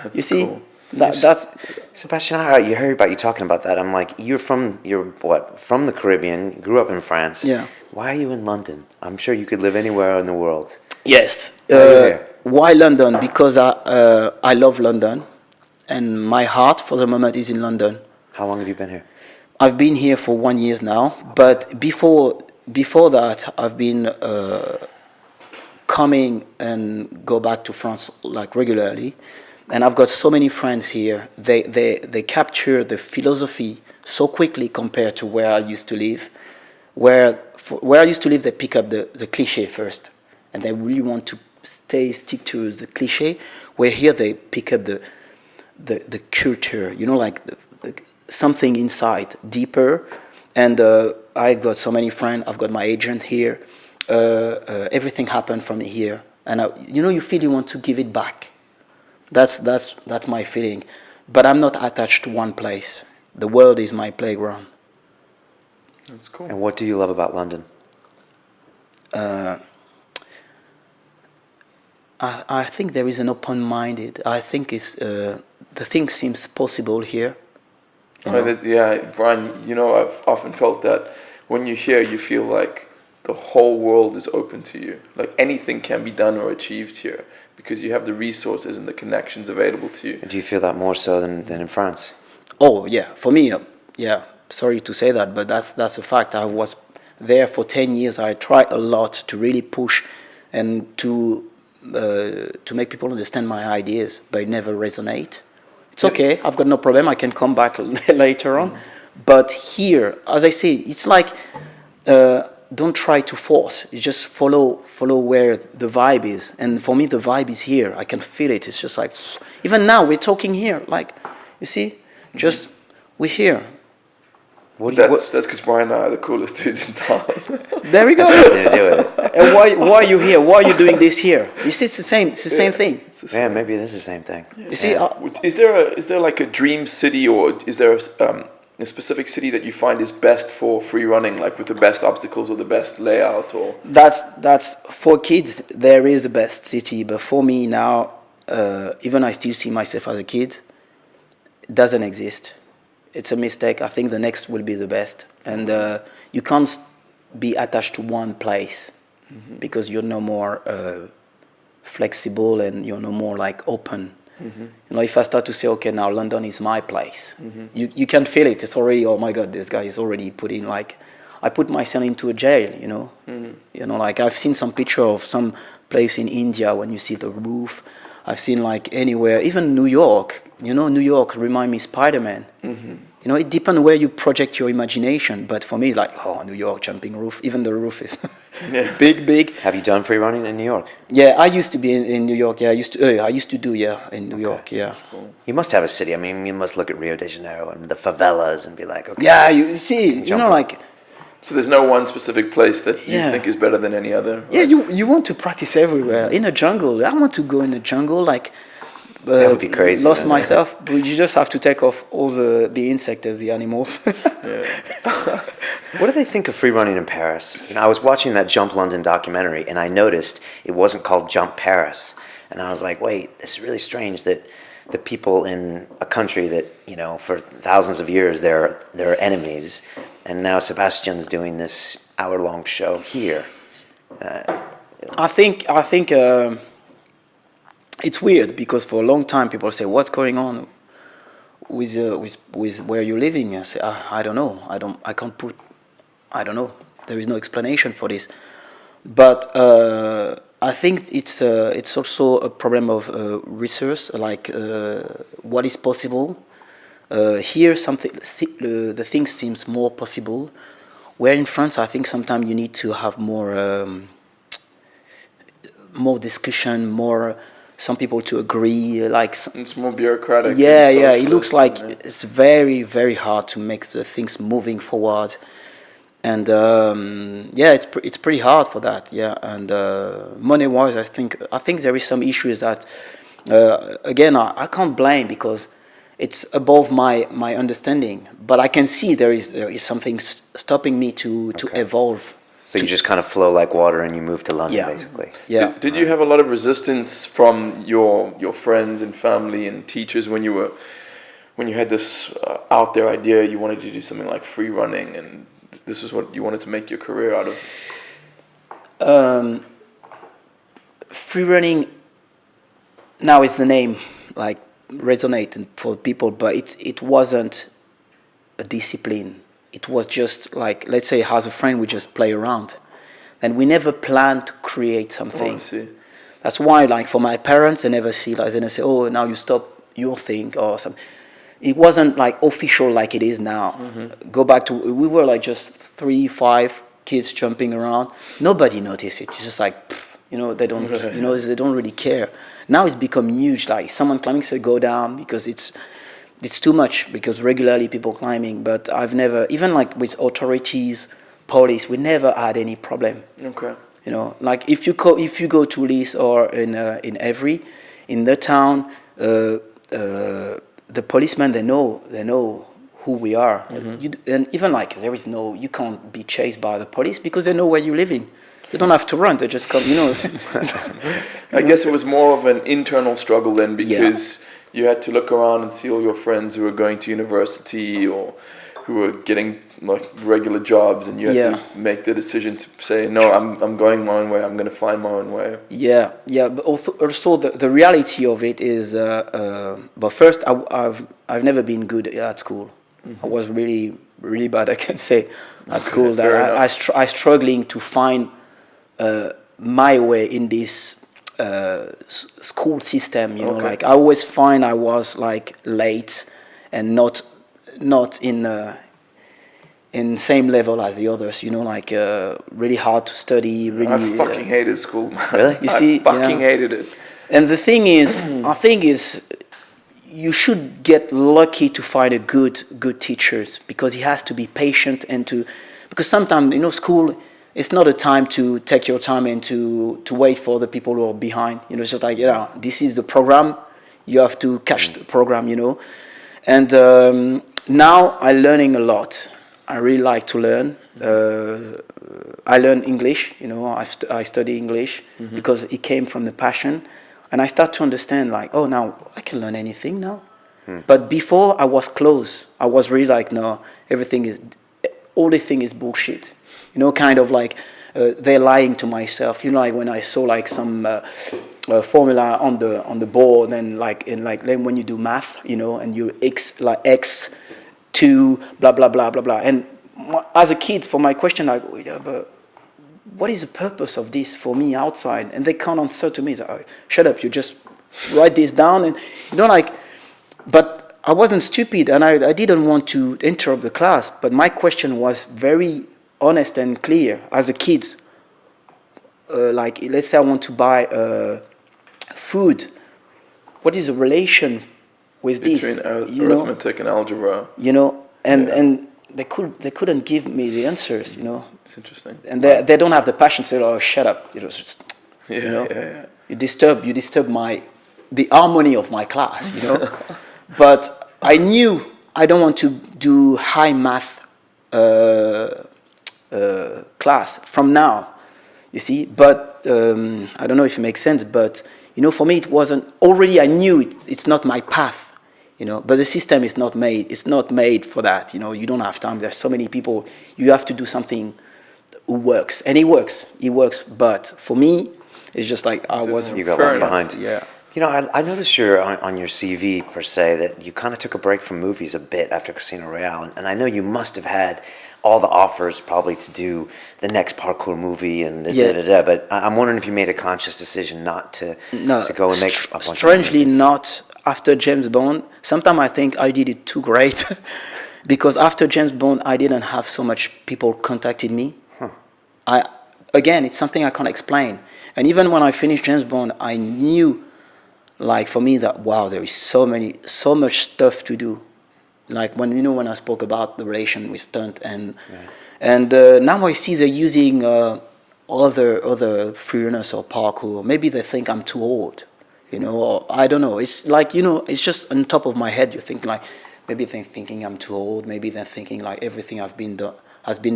That's you see, cool. that's Sebastian, you heard about you talking about that. I'm like, you're from the Caribbean, grew up in France. Yeah. Why are you in London? I'm sure you could live anywhere in the world. yes. Why are you here? Why London? Because I love London, and my heart for the moment is in London. How long have you been here? I've been here for 1 year now, but before that, I've been coming and go back to France like regularly, and I've got so many friends here. They capture the philosophy so quickly compared to where I used to live. Where I used to live, they pick up the cliché first, and they really want to stick to the cliché. Where here they pick up the culture, you know, like the something inside deeper. And I got so many friends. I've got my agent here. Everything happened from here, and you feel you want to give it back. That's my feeling, but I'm not attached to one place. The world is my playground. That's cool. And what do you love about London? I think there is an open-minded. I think it's the thing seems possible here. Brian, I've often felt that when you're here, you feel like the whole world is open to you. Like anything can be done or achieved here, because you have the resources and the connections available to you. Do you feel that more so than in France? Oh yeah, for me, yeah. Sorry to say that, but that's a fact. I was there for 10 years. I tried a lot to really push and to make people understand my ideas, but it never resonate. It's okay. I've got no problem. I can come back later on. But here, as I say, it's like don't try to force. You just follow where the vibe is. And for me, the vibe is here. I can feel it. It's just like, even now we're talking here. Like, you see, just we're here. That's because Brian and I are the coolest dudes in town. There we go. To do it. And why are you here? Why are you doing this here? You see, it's the same. It's the same thing. Yeah, maybe it is the same thing. You see, Is there like a dream city, or is there a specific city that you find is best for free running, like with the best obstacles or the best layout? Or that's for kids. There is the best city, but for me now, even I still see myself as a kid. It doesn't exist. It's a mistake. I think the next will be the best, and you can't be attached to one place because you're no more flexible and you're no more like open. If I start to say, okay, now London is my place, you can feel it. It's already, oh my God, this guy is already putting like, I put myself into a jail. Like I've seen some picture of some place in India when you see the roof. I've seen like anywhere, even New York. New York remind me Spider-Man. It depends where you project your imagination. But for me, like, New York, jumping roof. Even the roof is big. Have you done free running in New York? Yeah, I used to be in New York. Yeah, I used to do in New York. Yeah. cool. You must have a city. I mean, you must look at Rio de Janeiro and the favelas and be like, okay. Yeah, you see, like. So there's no one specific place that you think is better than any other? Yeah, you want to practice everywhere. In a jungle, I want to go in a jungle, like. That would be crazy. Lost myself, but you just have to take off all the insect of the animals. What do they think of free running in Paris? I was watching that Jump London documentary, and I noticed it wasn't called Jump Paris, and I was like, wait, it's really strange that the people in a country that, you know, for thousands of years they're enemies, and now Sebastian's doing this hour-long show here. I think it's weird because for a long time people say, "What's going on with where you're living?" I say, "I don't know. I don't know. There is no explanation for this." But I think it's also a problem of research, like what is possible. Here, the thing seems more possible. Where in France, I think sometimes you need to have more discussion, more some people to agree. Like it's more bureaucratic. Yeah, yeah. It looks like it's very, very hard to make the things moving forward. And yeah, it's pretty hard for that. Yeah, and money-wise, I think there is some issues that again I can't blame because it's above my understanding. But I can see there is something stopping me to evolve. So you just kind of flow like water and you move to London, basically. Yeah. Did you have a lot of resistance from your friends and family and teachers when you had this out there idea you wanted to do something like free running and this is what you wanted to make your career out of? Free running, now it's the name, like resonating for people, but it wasn't a discipline. It was just like, let's say, as a friend, we just play around, and we never planned to create something. Oh, I see. That's why, like, for my parents, they never see, like, they never say, "Oh, now you stop your thing," or something. It wasn't like official like it is now. Mm-hmm. Go back to, we were like just 3-5 kids jumping around. Nobody noticed it. It's just like, you know, they don't, you know, they don't really care. Now it's become huge. Like someone climbing said, go down because it's too much because regularly people climbing. But I've never, even like with authorities, police, we never had any problem. Okay. You know, like if you go to Leeds or in Évry, in the town, the policemen they know who we are. Mm-hmm. And even like you can't be chased by the police because they know where you're living. You don't have to run; they just come. You know. I guess it was more of an internal struggle then because you had to look around and see all your friends who were going to university or who were getting like regular jobs, and you had to make the decision to say, no, I'm going my own way. I'm going to find my own way. Yeah. But also the reality of it is, but first I've never been good at school. Mm-hmm. I was really really bad, I can say, at school. That I struggling to find my way in this school system. You know, like I always find I was like late and not in same level as the others, you know, like really hard to study. Really, I fucking hated school. Really, you see, I fucking hated it. And the thing is, I think is you should get lucky to find a good teachers because he has to be patient because sometimes you know school it's not a time to take your time and to wait for the people who are behind. You know, it's just like this is the program, you have to catch the program. You know, and now I'm learning a lot. I really like to learn. I learn English, you know, I study English because it came from the passion. And I start to understand like, oh, now I can learn anything now. But before I was closed. I was really like, no, all the thing is bullshit. You know, kind of like they're lying to myself. You know, like when I saw like some formula on the board and like when you do math, you know, and you x to blah blah blah blah blah. And as a kid, for my question, like, but what is the purpose of this for me outside? And they can't answer to me. Like, oh, shut up! You just write this down, and you know, like. But I wasn't stupid, and I didn't want to interrupt the class. But my question was very honest and clear. As a kid, like let's say I want to buy food. What is the relation with between this? arithmetic and algebra. You know, and they couldn't give me the answers. You know, it's interesting. And they don't have the passion. Say, oh, shut up! You know, you disturb the harmony of my class. You know, but I knew I don't want to do high math class from now. You see, but I don't know if it makes sense, but for me it wasn't, already I knew it's not my path, but the system is not made, it's not made for that, you don't have time, there's so many people, you have to do something who works, and it works, but for me, it's just like I was... You got left behind. Yeah. I noticed on your CV, per se, that you kind of took a break from movies a bit after Casino Royale. And I know you must have had all the offers probably to do the next parkour movie and da-da-da-da. But I'm wondering if you made a conscious decision not to go and make a bunch strangely of movies. not after James Bond. Sometimes I think I did it too great. Because after James Bond, I didn't have so much people contacted me. Again, it's something I can't explain. And even when I finished James Bond, I knew... Like for me, that wow, there is so much stuff to do. Like when I spoke about the relation with stunt and now I see they're using other freerunners or parkour. Maybe they think I'm too old, or I don't know. It's like it's just on top of my head. You think like maybe they're thinking I'm too old. Maybe they're thinking like everything has been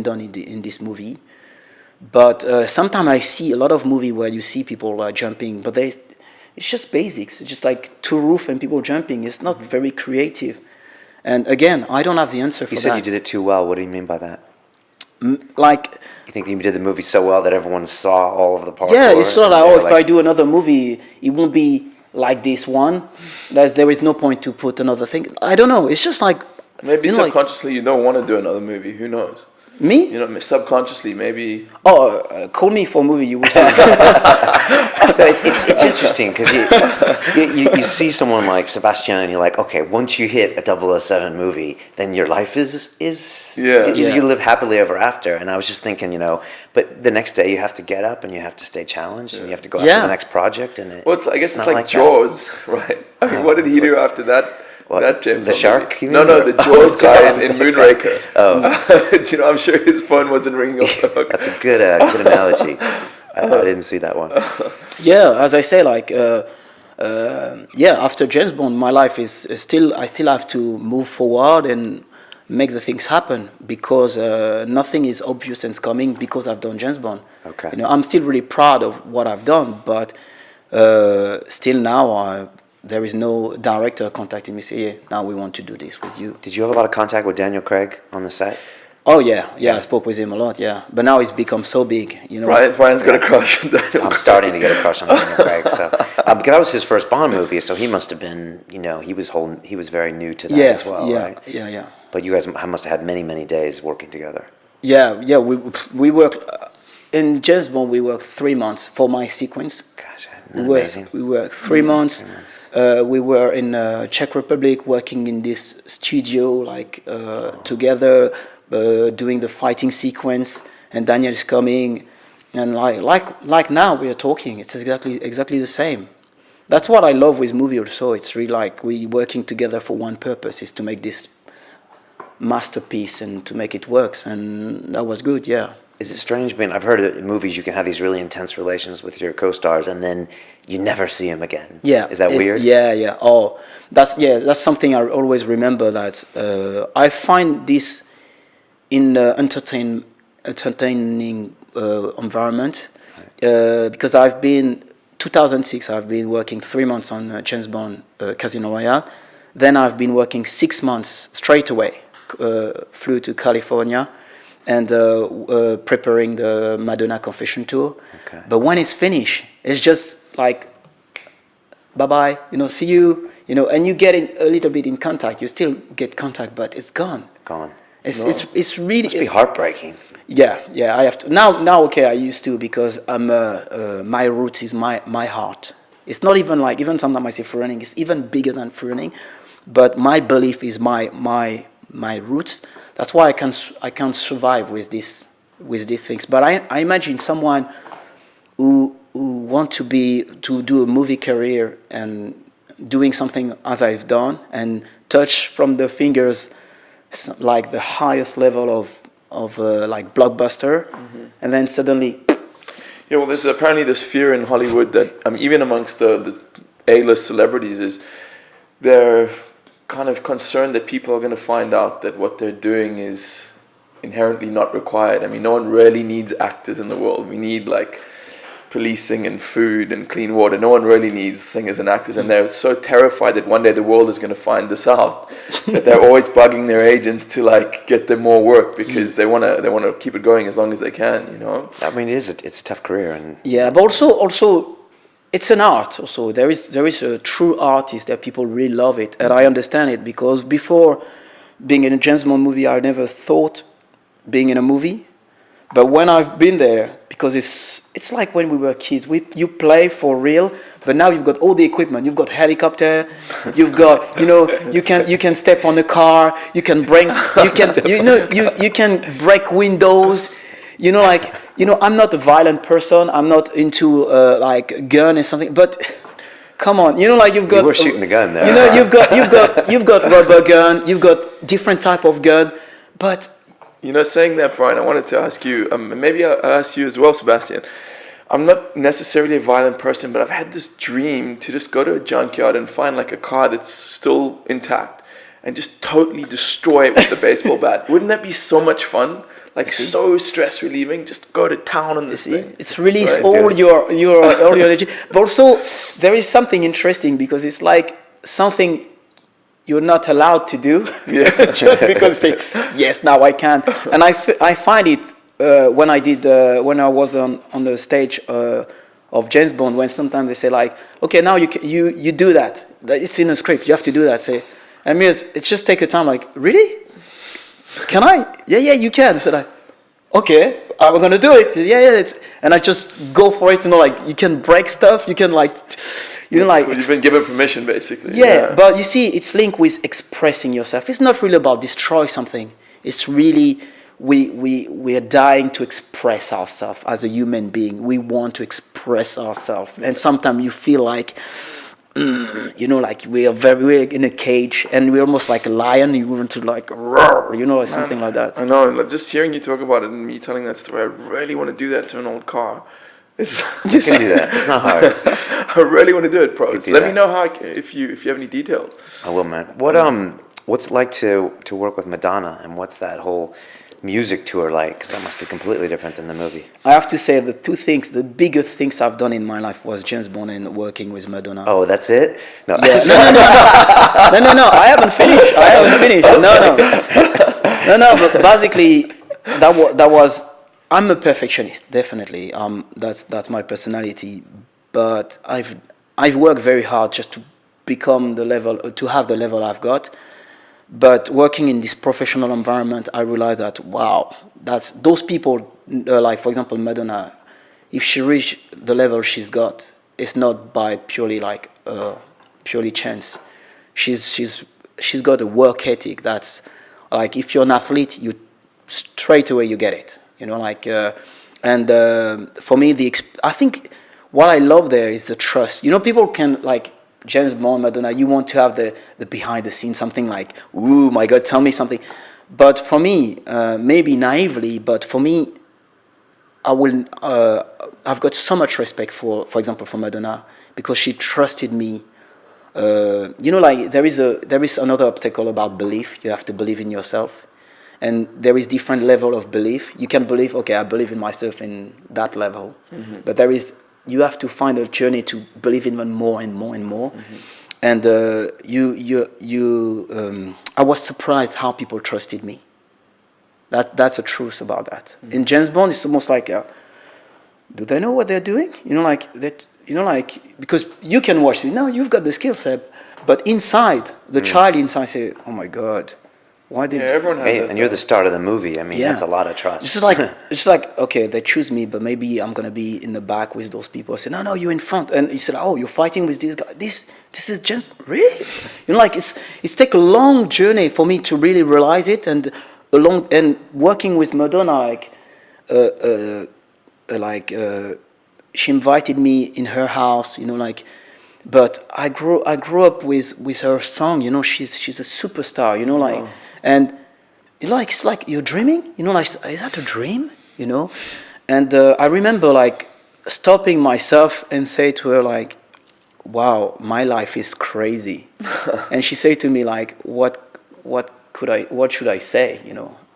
done in this movie. But sometimes I see a lot of movie where you see people jumping, but it's just basics. It's just like two roof and people jumping. It's not very creative. And again, I don't have the answer for that. You said you did it too well. What do you mean by that? Like... You think you did the movie so well that everyone saw all of the parts? Yeah, it's sort of like, if I do another movie, it won't be like this one. There is no point to put another thing. I don't know. It's just like... Maybe subconsciously you don't want to do another movie. Who knows? Me? Subconsciously, maybe... call me for a movie, you will see. It's interesting because you see someone like Sébastien and you're like, okay, once you hit a 007 movie, then your life is you live happily ever after. And I was just thinking, but the next day you have to get up and you have to stay challenged and you have to go after the next project. And I guess it's like Jaws, right? I mean, what did he do after that? What, that James the Bond shark? No, the Jaws guy in Moonraker. I'm sure his phone wasn't ringing off the hook. That's a good analogy. I didn't see that one. Yeah, as I say, like, after James Bond, my life is I still have to move forward and make the things happen because nothing is obvious and coming because I've done James Bond. Okay. I'm still really proud of what I've done, but still now there is no director contacting me saying, yeah, now we want to do this with you. Did you have a lot of contact with Daniel Craig on the set? Oh, yeah, I spoke with him a lot, yeah. But now he's become so big, Brian's got a crush on Daniel I'm starting to get a crush on Daniel Craig. So, because that was his first Bond movie, so he must have been, he was very new to that as well, right? Yeah. But you guys must have had many, many days working together. Yeah, we worked, in James Bond, we worked 3 months for my sequence. Gosh, amazing. We worked 3 months. We were in Czech Republic working in this studio, together, doing the fighting sequence, and Daniel is coming, and like now we are talking. It's exactly the same. That's what I love with movie also. It's really like we working together for one purpose, is to make this masterpiece and to make it works, and that was good. Yeah. Is it strange? I've heard in movies you can have these really intense relations with your co-stars, and then you never see them again. Yeah. Is that weird? Yeah. Oh, that's something I always remember. That I find this in entertaining environment because 2006 I've been working 3 months on James Bond Casino Royale. Then I've been working 6 months straight away. Flew to California and preparing the Madonna Confession tour. Okay. But when it's finished, it's just like, bye-bye, see you, and you get in a little bit in contact. You still get contact, but it's gone. Gone. It's really... It must be heartbreaking. Yeah, I have to. Now, okay, I used to because I'm, my roots is my heart. It's not even like, even sometimes I say freerunning, it's even bigger than freerunning, but my belief is my roots. That's why I can survive with these things. But I imagine someone who want to do a movie career and doing something as I've done and touch from the fingers like the highest level of like blockbuster, and then suddenly. Yeah, well, there's apparently this fear in Hollywood that even amongst the A-list celebrities is they're kind of concerned that people are going to find out that what they're doing is inherently not required. I mean, no one really needs actors in the world. We need like policing and food and clean water. No one really needs singers and actors, and they're so terrified that one day the world is going to find this out that they're always bugging their agents to like get them more work because they want to keep it going as long as they can. You know. I mean, it's a tough career, and Yeah, but also it's an art. Also, there is a true artist that people really love it, and I understand it because before being in a James Bond movie, I never thought being in a movie. But when I've been there, because it's like when we were kids, you play for real, but now you've got all the equipment. You've got helicopter, you've got you can step on the car, you can break you can break windows. I'm not a violent person. I'm not into like a gun or something. But come on, you've got. You were shooting the gun there. You've got rubber gun. You've got different type of gun, but. Saying that, Brian, I wanted to ask you, maybe I'll ask you as well, Sebastian. I'm not necessarily a violent person, but I've had this dream to just go to a junkyard and find like a car that's still intact and just totally destroy it with the baseball bat. Wouldn't that be so much fun? Like so stress relieving. Just go to town on this thing. It's release all your energy. But also, there is something interesting because it's like something you're not allowed to do just because say yes now I can, and I find it when I was on the stage of James Bond, when sometimes they say like, okay, now you do that, it's in a script, you have to do that, say, and me it's just take a time like, really, can I? Yeah, you can. So like, okay, I'm gonna do it. Yeah, and I just go for it. Like you can break stuff, you can like. You've been given permission, basically. Yeah, but you see, it's linked with expressing yourself. It's not really about destroy something. It's really we are dying to express ourselves as a human being. We want to express ourselves, and sometimes you feel like, like we're in a cage, and we're almost like a lion. You want to like roar, or something like that. I know. Just hearing you talk about it and me telling that story, I really want to do that to an old car. You can do that. It's not hard. I really want to do it, pros. Let me know if you have any details. I will, man. What's it like to work with Madonna, and what's that whole music tour like? Because that must be completely different than the movie. I have to say the biggest things I've done in my life was James Bond and working with Madonna. Oh, that's it? No. Yes. No. I haven't finished. No. But basically, that was. I'm a perfectionist, definitely. That's my personality. But I've worked very hard just to become to have the level I've got. But working in this professional environment, I realized that wow, those people like, for example, Madonna. If she reached the level she's got, it's not by purely chance. She's got a work ethic that's like, if you're an athlete, you straight away you get it. For me, I think what I love there is the trust. People can like James Bond, Madonna. You want to have the behind the scenes, something like, ooh, my God, tell me something. But for me, maybe naively, but for me, I've got so much respect for example, for Madonna, because she trusted me. There is another obstacle about belief. You have to believe in yourself. And there is different level of belief. You can believe, okay, I believe in myself in that level. Mm-hmm. But you have to find a journey to believe even more and more and more. Mm-hmm. And I was surprised how people trusted me. That's a truth about that. Mm-hmm. In James Bond, it's almost like, do they know what they're doing? Because you can watch it. No, you've got the skill set. But inside, the child inside say, oh my God. Why did everyone has that, and you're the start of the movie. I mean, that's a lot of trust. It's like okay, they choose me, but maybe I'm gonna be in the back with those people. I said, no, you're in front, and you said, oh, you're fighting with these guys. This is just really, it's take a long journey for me to really realize it, and working with Madonna, she invited me in her house, but I grew up with her song, she's a superstar, wow. And it's like you're dreaming, is that a dream, And I remember stopping myself and say to her wow, my life is crazy. And she said to me what should I say,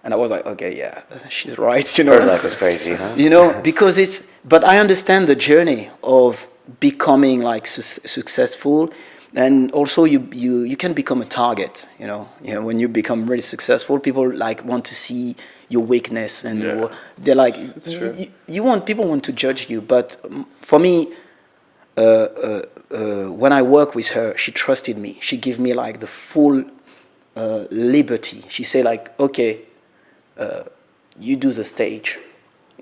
And I was like, okay, yeah, she's right, Bird life is crazy, huh? Because but I understand the journey of becoming like successful, and also you can become a target, when you become really successful, people like want to see your weakness, and they're like, people want to judge you. But for me, when I work with her, she trusted me. She gave me like the full liberty. She said like, okay, you do the stage.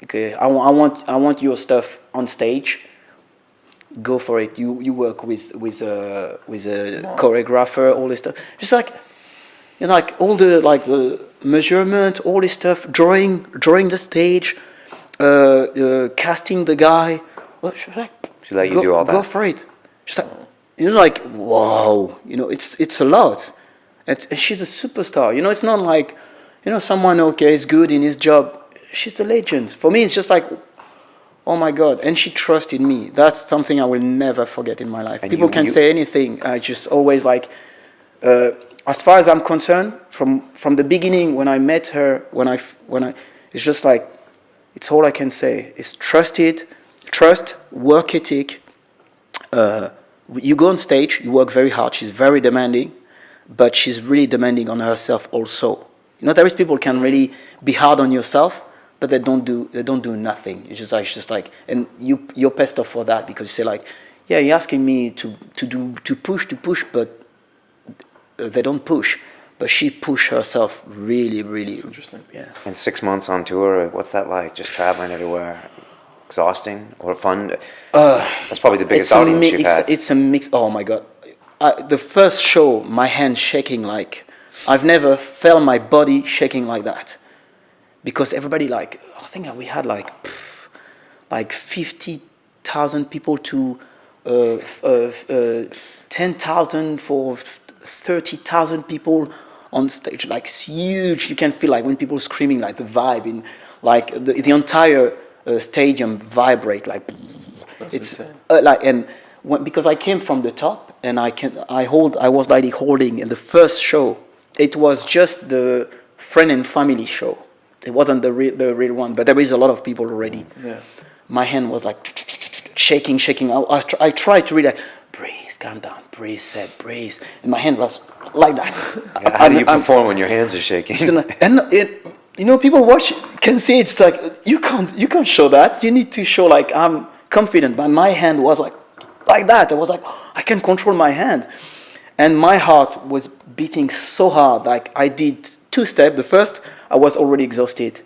Okay, I want your stuff on stage. Go for it. You work with a choreographer, all this stuff. Just like, like all the measurement, all this stuff, drawing the stage, casting the guy. Well, she's like, she let you do all that. Go for it. She's like, like, wow. It's a lot. And she's a superstar. It's not like, someone is good in his job. She's a legend. For me, it's just like, oh my God. And she trusted me. That's something I will never forget in my life. And people can say anything. I just always like, as far as I'm concerned, from the beginning when I met her, when I, it's just like, it's all I can say. It's trust, work ethic. You go on stage, you work very hard. She's very demanding, but she's really demanding on herself also. There is people can really be hard on yourself, but they don't do nothing. It's just like, and you're pissed off for that because you say like, yeah, you're asking me to push, but they don't push. But she pushed herself really, really. That's interesting. Yeah. And 6 months on tour, what's that like? Just traveling everywhere, exhausting or fun? That's probably the biggest audience you've had. It's a mix. Oh my God, the first show, my hand shaking like I've never felt my body shaking like that. Because everybody I think we had like 50,000 people to 10,000 for 30,000 people on stage. Like it's huge. You can feel like when people screaming, like the vibe in like the entire stadium vibrate like. It's because I came from the top and I was like holding in the first show. It was just the friend and family show. It wasn't the real one, but there is a lot of people already. Yeah. My hand was like shaking. I tried to really breathe, calm down, breathe, Seb, breathe, and my hand was like that. Yeah, how do you perform when your hands are shaking? And people can see it's like you can't show that. You need to show like I'm confident, but my hand was like that. I was like I can control my hand, and my heart was beating so hard. Like I did 2 steps. The first, I was already exhausted.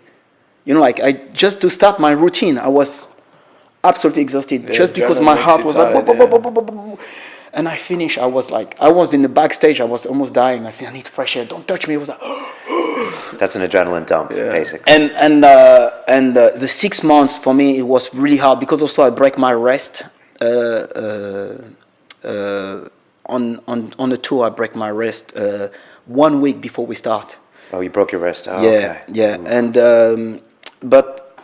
Just to start my routine, I was absolutely exhausted just because my heart was like, and I finished. I was in the backstage. I was almost dying. I said, I need fresh air. Don't touch me. It was like, that's an adrenaline dump, basically. And the 6 months for me, it was really hard because also I break my wrist. On the tour, I break my wrist 1 week before we start. Oh, you broke your wrist. Oh, yeah, okay. Yeah. And but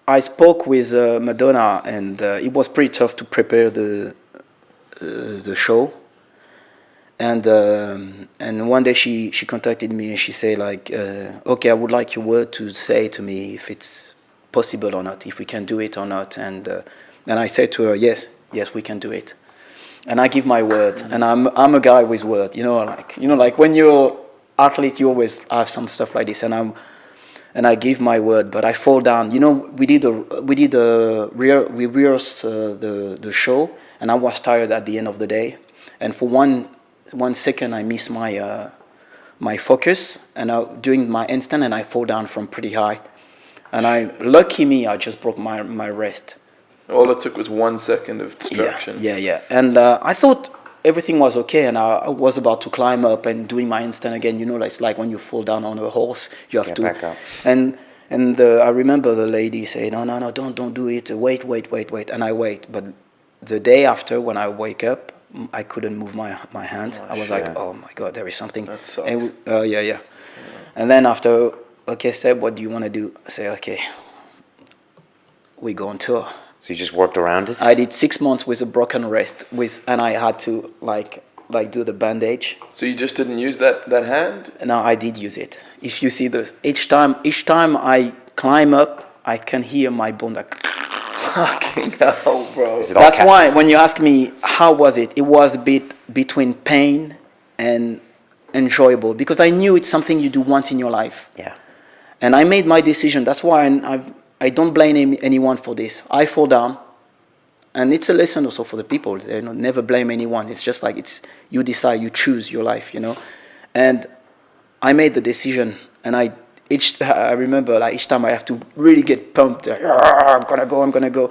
I spoke with Madonna, and it was pretty tough to prepare the show. And one day she contacted me and she said like, okay, I would like your word to say to me if it's possible or not, if we can do it or not. And I said to her, yes, we can do it. And I give my word, and I'm a guy with word, like when you're athlete, you always have some stuff like this, and I give my word, but I fall down. We rehearsed the show, and I was tired at the end of the day, and for one second I missed my focus, and doing my handstand, and I fall down from pretty high, and lucky me, I just broke my wrist. All it took was 1 second of distraction. Yeah. And I thought everything was okay, and I was about to climb up and doing my handstand again. It's like when you fall down on a horse, you have to. Back up. And I remember the lady saying, no, don't do it. Wait, and I wait. But the day after, when I wake up, I couldn't move my hand. I was like, oh my God, there is something. That sucks. And yeah. And then after, okay, Seb, what do you want to do? I say, okay, we go on tour. So you just worked around it? I did 6 months with a broken wrist, and I had to like do the bandage. So you just didn't use that hand? No, I did use it. If you see each time I climb up, I can hear my bone like. Fucking hell, bro. That's why when you ask me how was it was a bit between pain and enjoyable, because I knew it's something you do once in your life. Yeah. And I made my decision. That's why I don't blame anyone for this. I fall down, and it's a lesson also for the people. You know, never blame anyone. It's just like you decide, you choose your life. You know, and I made the decision, and I remember like each time I have to really get pumped. Like, I'm gonna go,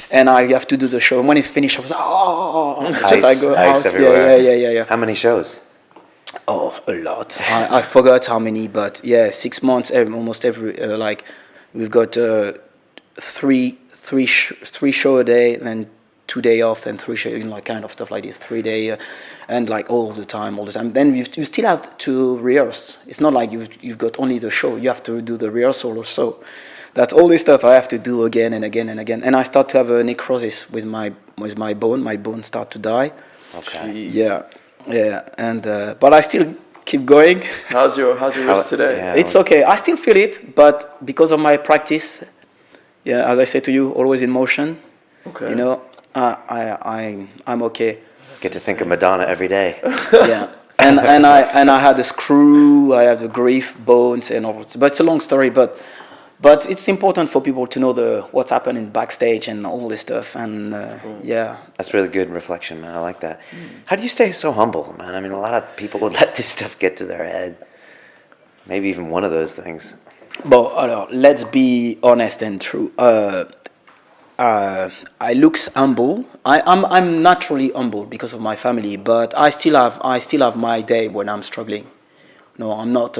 and I have to do the show. And when it's finished, I was like, ice everywhere. Yeah. How many shows? Oh, a lot. I forgot how many, but yeah, 6 months, almost every like we've got three show a day, then 2 day off, and 3 show, you know, like kind of stuff like this, 3 day, and like all the time. Then you still have to rehearse. It's not like you've got only the show. You have to do the rehearsal also. That's all this stuff I have to do again and again and again. And I start to have a necrosis with my bone. My bones start to die. Okay. Yeah. Yeah, and but I still keep going. How's your wrist today? Yeah. It's okay. I still feel it, but because of my practice, yeah, as I say to you, always in motion. Okay. You know, I'm okay. Get to think of Madonna every day. Yeah, and I had a screw. I have the grief bones and all. But it's a long story. But it's important for people to know what's happening backstage and all this stuff. And cool. yeah, That's really good reflection, man. I like that. How do you stay so humble, man? I mean, a lot of people would let this stuff get to their head. Maybe even one of those things. But let's be honest and true. I looks humble. I'm naturally humble because of my family, but I still have my day when I'm struggling. No, I'm not.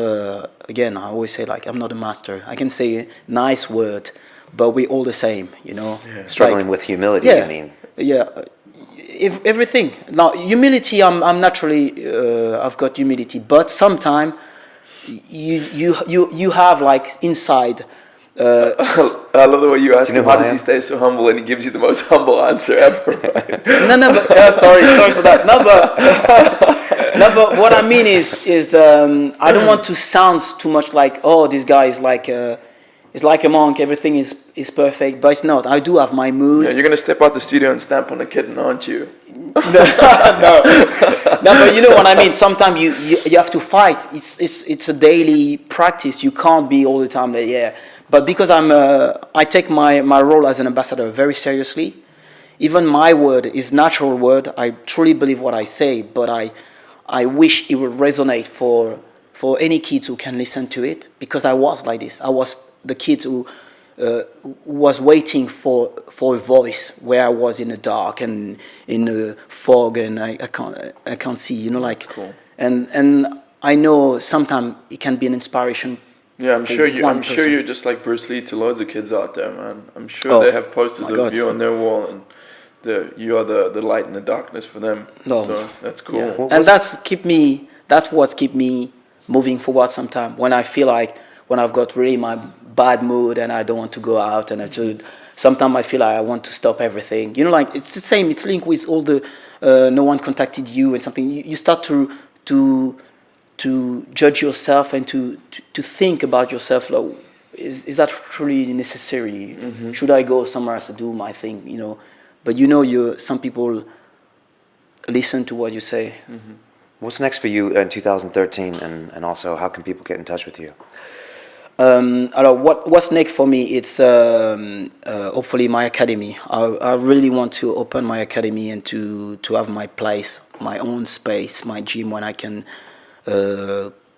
Again, I always say like I'm not a master. I can say a nice word, but we're all the same, you know. Yeah. Struggling with humility, yeah, I mean. Yeah, if everything. Now, humility. I'm naturally. I've got humility, but sometimes you have like inside. I love the way you ask him, how does he stay so humble, and he gives you the most humble answer ever. Right? No, but sorry for that. No, but what I mean is I don't want to sound too much like, oh, this guy is like a monk. Everything is perfect, but it's not. I do have my mood. Yeah, you're gonna step out the studio and stamp on a kitten, aren't you? No, but you know what I mean. Sometimes you have to fight. It's a daily practice. You can't be all the time like, yeah. But because I take my role as an ambassador very seriously. Even my word is natural word. I truly believe what I say, but I wish it would resonate for any kids who can listen to it, because I was like this. I was the kid who was waiting for a voice where I was in the dark and in the fog, and I can't see, you know, like. That's cool. And I know sometimes it can be an inspiration. Yeah, I'm sure you're just like Bruce Lee to loads of kids out there, man. I'm sure they have posters of you on their wall, and you are the light in the darkness for them. No. So that's cool. Yeah. And that's what keep me moving forward sometimes. When I feel like, when I've got really my bad mood and I don't want to go out, and sometimes I feel like I want to stop everything. You know, like it's the same. It's linked with all the no one contacted you and something. You start to judge yourself and to think about yourself. Like, is that truly necessary? Mm-hmm. Should I go somewhere else to do my thing? You know. But you know, some people listen to what you say. Mm-hmm. What's next for you in 2013, and also how can people get in touch with you? What's next for me? It's hopefully my academy. I really want to open my academy and to have my place, my own space, my gym, when I can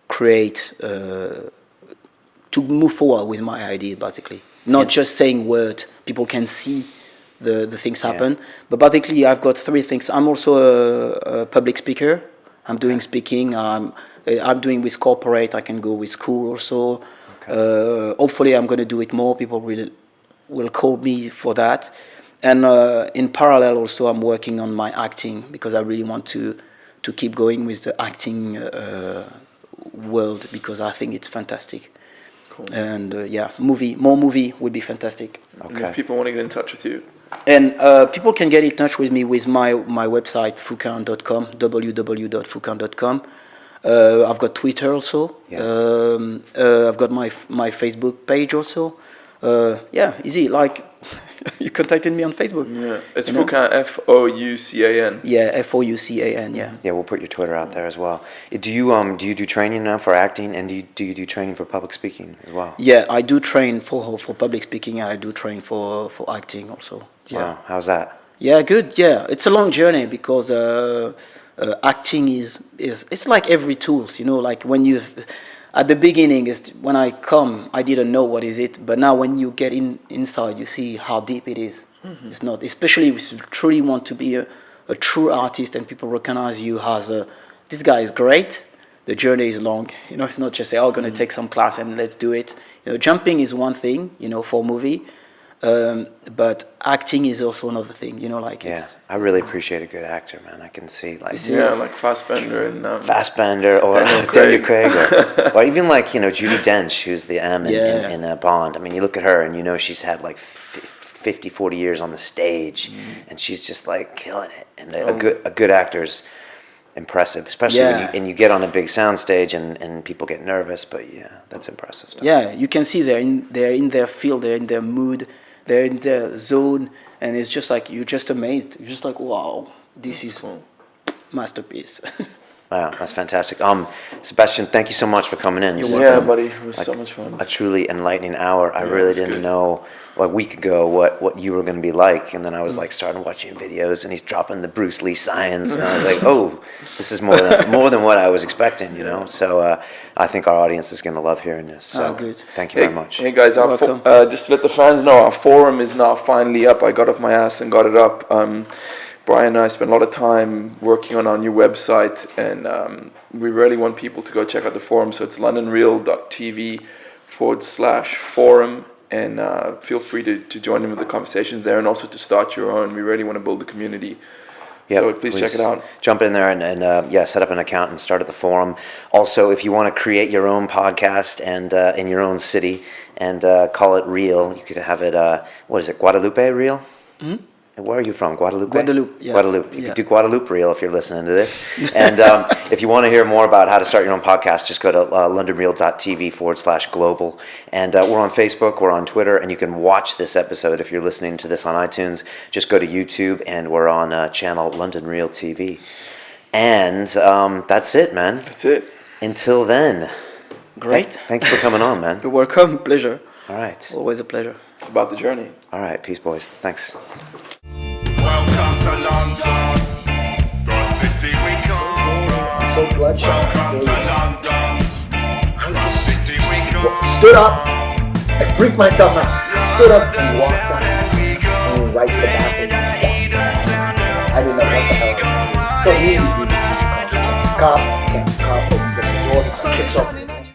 create to move forward with my idea, basically. Not just saying words. People can see the things happen. But basically, I've got 3 things. I'm also a public speaker. I'm doing speaking. I'm doing with corporate. I can go with school also. Okay. Hopefully, I'm going to do it more. People will call me for that. And in parallel, also, I'm working on my acting, because I really want to keep going with the acting world, because I think it's fantastic. Cool. And more movie would be fantastic. Okay. And if people want to get in touch with you, And people can get in touch with me with my website, foucan.com, www.foucan.com. I've got Twitter also. I've got my Facebook page also. Easy. Like, you contacted me on Facebook. Yeah, it's Foucan, Foucan. Yeah, Foucan. Yeah. Yeah, we'll put your Twitter out there as well. Do you do training now for acting, and do you do training for public speaking as well? Yeah, I do train for public speaking. I do train for acting also. Yeah. Wow, how's that? Yeah, good. Yeah, it's a long journey because acting is it's like every tools. Like when you at the beginning is when I didn't know what is it, but now when you get inside, you see how deep it is. Mm-hmm. It's not, especially if you truly want to be a true artist and people recognize you as this guy is great. The journey is long. It's not just say, "Oh, I'm going to take some class and let's do it." Jumping is one thing, for movie. But acting is also another thing, I really appreciate a good actor, man. I can see like Fassbender and Fassbender or Daniel Craig, or even like Judi Dench, who's the M in Bond. I mean, you look at her and she's had like 50, 40 years on the stage, and she's just like killing it. And a good actor's impressive, especially when you get on a big sound stage and people get nervous. But that's impressive stuff. Yeah, you can see they're in their field, they're in their mood. They're in their zone, and it's just like you're just amazed. You're just like, wow, this is masterpiece. Wow, that's fantastic. Sebastian, thank you so much for coming in. Yeah, buddy, it was so much fun. A truly enlightening hour. I really didn't know a week ago what you were going to be like, and then I was like starting watching videos, and he's dropping the Bruce Lee signs, and I was like, oh, this is more than what I was expecting, So I think our audience is going to love hearing this. So good. Thank you very much. Hey guys, just to let the fans know, our forum is now finally up. I got off my ass and got it up. Brian and I spent a lot of time working on our new website, and we really want people to go check out the forum. So it's londonreal.tv/forum, and feel free to join in with the conversations there, and also to start your own. We really want to build a community. Yep, so please check it out. Jump in there and set up an account and start at the forum. Also, if you want to create your own podcast and in your own city and call it Real, you could have it, what is it, Guadalupe Real? Mm-hmm. Where are you from? Guadalupe? Guadalupe, yeah. Guadalupe. You could do Guadalupe Real if you're listening to this. And if you want to hear more about how to start your own podcast, just go to londonreal.tv/global. And we're on Facebook, we're on Twitter, and you can watch this episode if you're listening to this on iTunes. Just go to YouTube, and we're on channel London Real TV. And that's it, man. That's it. Until then. Great. Thank you for coming on, man. You're welcome. Pleasure. All right. Always a pleasure. It's about the journey. All right. Peace, boys. Thanks. Welcome to London. The city we come from. So bloodshot. Welcome to London. The city we come from. Stood up. I freaked myself out. Stood up and walked out. And went right to the bathroom and sat down. I didn't know what the hell I was going to do. So immediately the teacher calls, campus cop, opens up the door, kicks off.